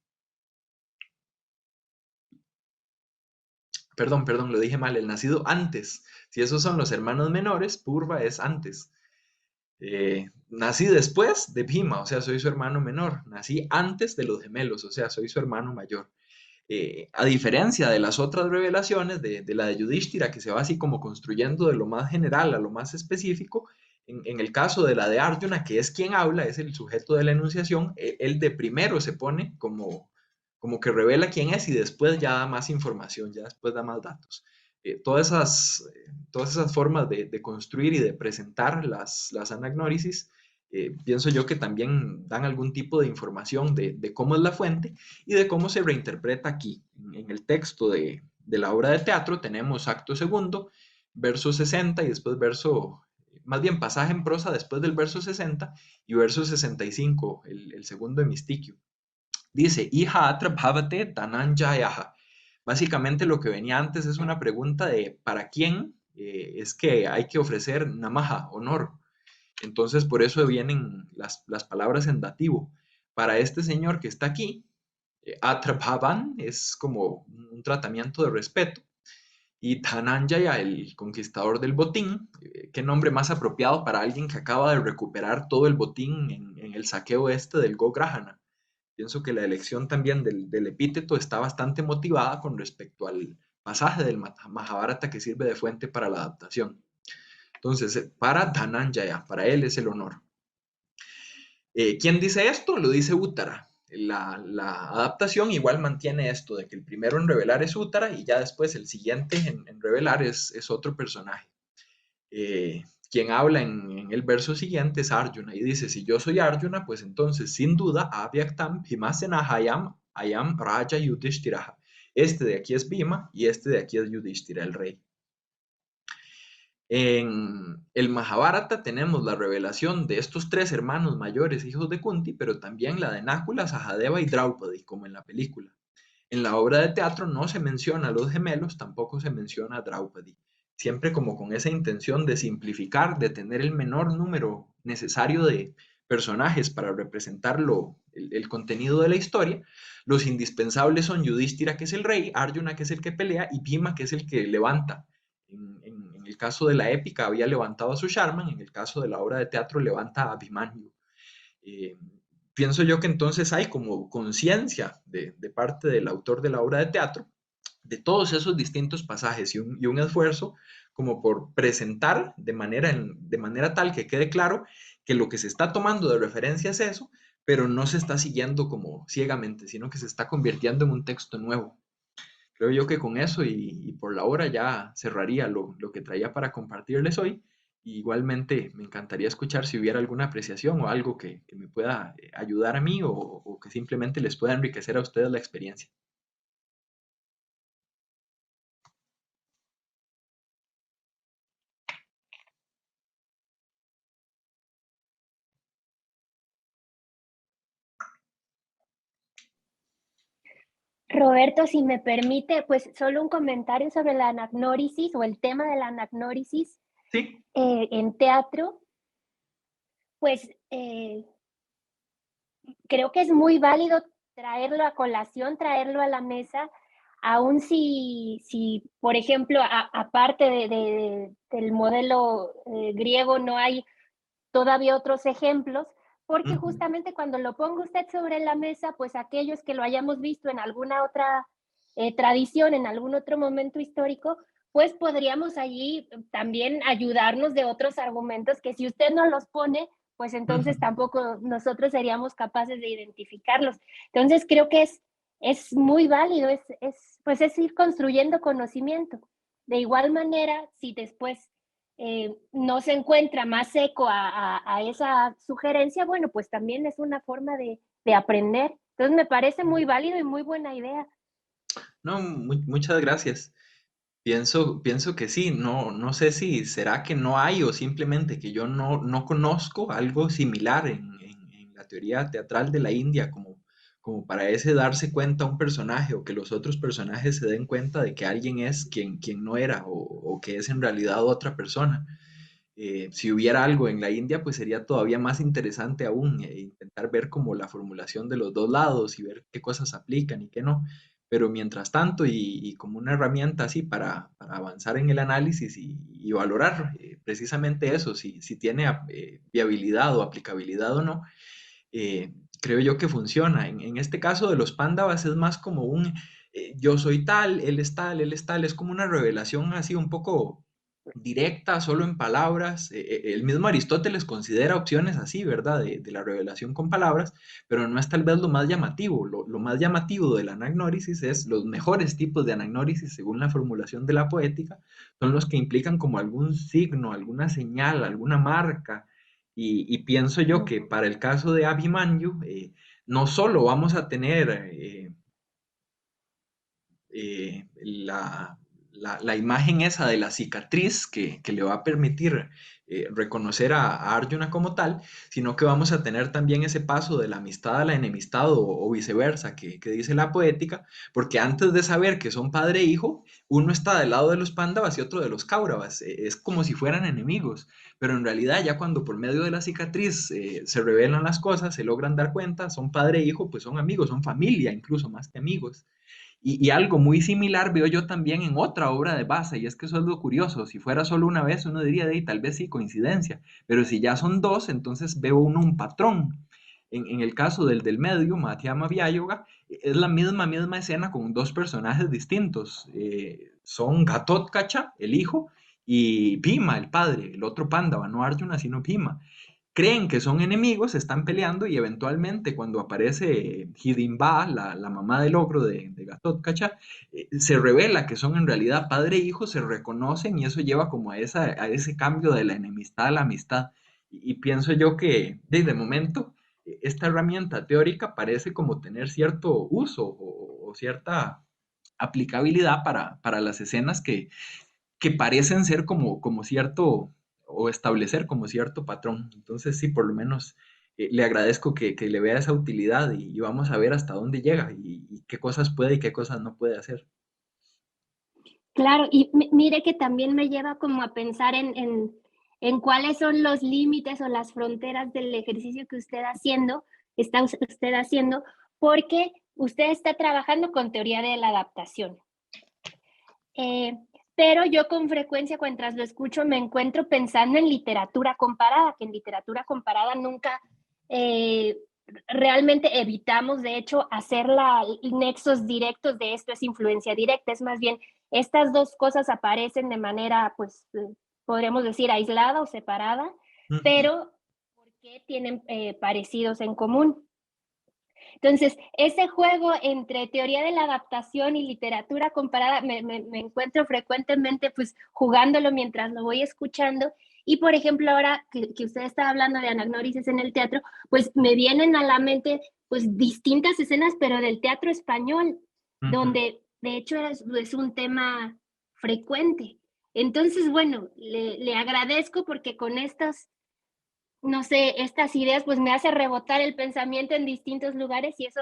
Perdón, lo dije mal, el nacido antes. Si esos son los hermanos menores, Purva es antes. Nací después de Bhima, o sea, soy su hermano menor. Nací antes de los gemelos, o sea, soy su hermano mayor. A diferencia de las otras revelaciones, de la de Yudhishthira, que se va así como construyendo de lo más general a lo más específico, en el caso de la de Arjuna, que es quien habla, es el sujeto de la enunciación, él de primero se pone como que revela quién es y después ya da más información, ya después da más datos. Todas esas formas de construir y de presentar las anagnórisis, pienso yo que también dan algún tipo de información de cómo es la fuente y de cómo se reinterpreta aquí. En el texto de la obra de teatro tenemos acto segundo, verso 60 y después más bien pasaje en prosa después del verso 60 y verso 65, el segundo hemistiquio. Dice, Iha atra bhavate dhananjayaha. Básicamente lo que venía antes es una pregunta de ¿para quién es que hay que ofrecer namaha, honor? Entonces por eso vienen las palabras en dativo. Para este señor que está aquí, atra bhavan es como un tratamiento de respeto. Y Dhananjaya, el conquistador del botín, qué nombre más apropiado para alguien que acaba de recuperar todo el botín en el saqueo del Gograhana. Pienso que la elección también del epíteto está bastante motivada con respecto al pasaje del Mahabharata que sirve de fuente para la adaptación. Entonces, para Dhananjaya, para él es el honor. ¿Quién dice esto? Lo dice Uttara. La adaptación igual mantiene esto de que el primero en revelar es Uttara y ya después el siguiente en revelar es otro personaje. Quien habla en el verso siguiente es Arjuna y dice, si yo soy Arjuna, pues entonces sin duda Avyaktam Bhimasena Ayam Raja Yudhishthira. Este de aquí es Bhima y este de aquí es Yudhishthira, el rey. En el Mahabharata tenemos la revelación de estos tres hermanos mayores, hijos de Kunti, pero también la de Nakula, Sahadeva y Draupadi, como en la película. En la obra de teatro no se menciona a los gemelos, tampoco se menciona a Draupadi. Siempre como con esa intención de simplificar, de tener el menor número necesario de personajes para representar el contenido de la historia. Los indispensables son Yudhishthira, que es el rey, Arjuna, que es el que pelea, y Bhima, que es el que levanta. En el caso de la épica había levantado a Susharman, en el caso de la obra de teatro levanta a Abhimanyu. Pienso yo que entonces hay como conciencia de parte del autor de la obra de teatro de todos esos distintos pasajes y un esfuerzo como por presentar de manera tal que quede claro que lo que se está tomando de referencia es eso, pero no se está siguiendo como ciegamente, sino que se está convirtiendo en un texto nuevo. Creo yo que con eso y por la hora ya cerraría lo que traía para compartirles hoy. Igualmente me encantaría escuchar si hubiera alguna apreciación o algo que me pueda ayudar a mí o que simplemente les pueda enriquecer a ustedes la experiencia. Roberto, si me permite, pues solo un comentario sobre la anagnórisis o el tema de la anagnórisis. Sí. En teatro, pues creo que es muy válido traerlo a colación, traerlo a la mesa, aun si por ejemplo, aparte del modelo griego no hay todavía otros ejemplos, porque justamente cuando lo ponga usted sobre la mesa, pues aquellos que lo hayamos visto en alguna otra tradición en algún otro momento histórico, pues podríamos allí también ayudarnos de otros argumentos que si usted no los pone, pues entonces tampoco nosotros seríamos capaces de identificarlos. Entonces creo que es muy válido, pues es ir construyendo conocimiento. De igual manera, si después no se encuentra más eco a esa sugerencia, bueno, pues también es una forma de aprender. Entonces me parece muy válido y muy buena idea. No, muchas gracias. Pienso que sí, no sé si será que no hay o simplemente que yo no conozco algo similar en la teoría teatral de la India, como para ese darse cuenta a un personaje o que los otros personajes se den cuenta de que alguien es quien no era o que es en realidad otra persona. Si hubiera algo en la India, pues sería todavía más interesante aún, intentar ver como la formulación de los dos lados y ver qué cosas aplican y qué no. Pero mientras tanto, y como una herramienta así para avanzar en el análisis y valorar precisamente eso, si tiene viabilidad o aplicabilidad o no, creo yo que funciona. En este caso de los Pándavas es más como un yo soy tal, él es tal, él es tal, es como una revelación así un poco directa, solo en palabras. El mismo Aristóteles considera opciones así, ¿verdad? De la revelación con palabras, pero no es tal vez lo más llamativo. Lo más llamativo de la anagnórisis es los mejores tipos de anagnórisis, según la formulación de la poética, son los que implican como algún signo, alguna señal, alguna marca. Y pienso yo que para el caso de Abhimanyu, no solo vamos a tener la imagen esa de la cicatriz que le va a permitir reconocer a Arjuna como tal, sino que vamos a tener también ese paso de la amistad a la enemistad o viceversa, que dice la poética, porque antes de saber que son padre e hijo, uno está del lado de los Pándavas y otro de los Cáuravas, es como si fueran enemigos, pero en realidad ya cuando por medio de la cicatriz se revelan las cosas, se logran dar cuenta, son padre e hijo, pues son amigos, son familia incluso más que amigos. Y algo muy similar veo yo también en otra obra de Baza, y es que eso es lo curioso. Si fuera solo una vez, uno diría, de ahí, tal vez sí, coincidencia, pero si ya son dos, entonces veo uno un patrón. En el caso del medio, Madhyama Vyayoga, es la misma escena con dos personajes distintos. Son Ghatotkacha, el hijo, y Bhima, el padre, el otro Pándava, no Arjuna, sino Bhima. Creen que son enemigos, están peleando y eventualmente cuando aparece Hidimba, la mamá del ogro de Gatotkacha, se revela que son en realidad padre e hijo, se reconocen y eso lleva como a ese cambio de la enemistad a la amistad. Y pienso yo que desde momento esta herramienta teórica parece como tener cierto uso o cierta aplicabilidad para las escenas que parecen ser como cierto o establecer como cierto patrón. Entonces, sí, por lo menos le agradezco que le vea esa utilidad y vamos a ver hasta dónde llega y qué cosas puede y qué cosas no puede hacer. Claro, y mire que también me lleva como a pensar en cuáles son los límites o las fronteras del ejercicio que está usted haciendo, porque usted está trabajando con teoría de la adaptación. Pero yo con frecuencia, cuando lo escucho, me encuentro pensando en literatura comparada, que en literatura comparada nunca realmente evitamos, de hecho, hacer nexos directos de esto es influencia directa, es más bien, estas dos cosas aparecen de manera, pues, podríamos decir, aislada o separada, pero ¿por qué tienen parecidos en común? Entonces, ese juego entre teoría de la adaptación y literatura comparada me encuentro frecuentemente pues jugándolo mientras lo voy escuchando. Y por ejemplo, ahora que usted está hablando de anagnórisis en el teatro, pues me vienen a la mente pues distintas escenas, pero del teatro español, donde de hecho es un tema frecuente. Entonces, bueno, le agradezco porque con estas no sé, estas ideas pues me hace rebotar el pensamiento en distintos lugares y eso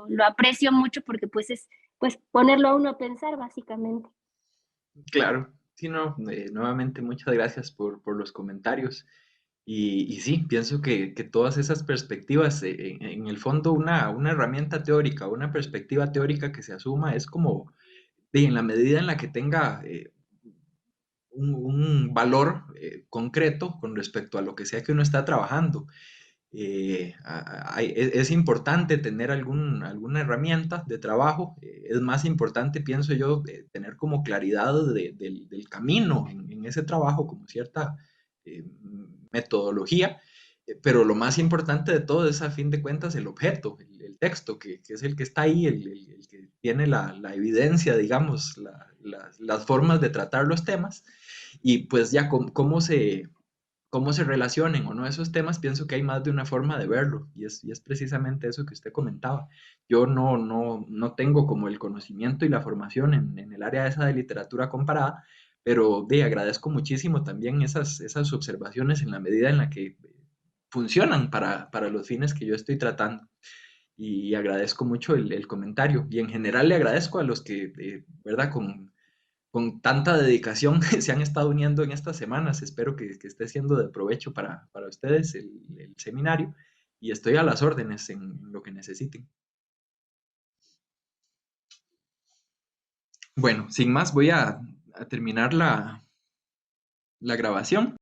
lo aprecio mucho porque pues es pues ponerlo a uno a pensar básicamente. Claro, sí, no, nuevamente muchas gracias por los comentarios. Y sí, pienso que todas esas perspectivas, en el fondo una herramienta teórica, una perspectiva teórica que se asuma es como, en la medida en la que tenga un valor concreto con respecto a lo que sea que uno está trabajando. Es importante tener alguna herramienta de trabajo. Es más importante, pienso yo, tener como claridad del camino en ese trabajo, como cierta metodología. Pero lo más importante de todo es, a fin de cuentas, el objeto, el texto, que es el que está ahí, el que tiene la evidencia, digamos, las formas de tratar los temas. Y pues ya cómo se relacionen o no esos temas, pienso que hay más de una forma de verlo, y es precisamente eso que usted comentaba. Yo no tengo como el conocimiento y la formación en el área esa de literatura comparada, pero agradezco muchísimo también esas observaciones en la medida en la que funcionan para los fines que yo estoy tratando. Y agradezco mucho el comentario. Y en general le agradezco a los que, ¿verdad? Con tanta dedicación se han estado uniendo en estas semanas. Espero que esté siendo de provecho para ustedes el seminario, y estoy a las órdenes en lo que necesiten. Bueno, sin más, voy a terminar la grabación.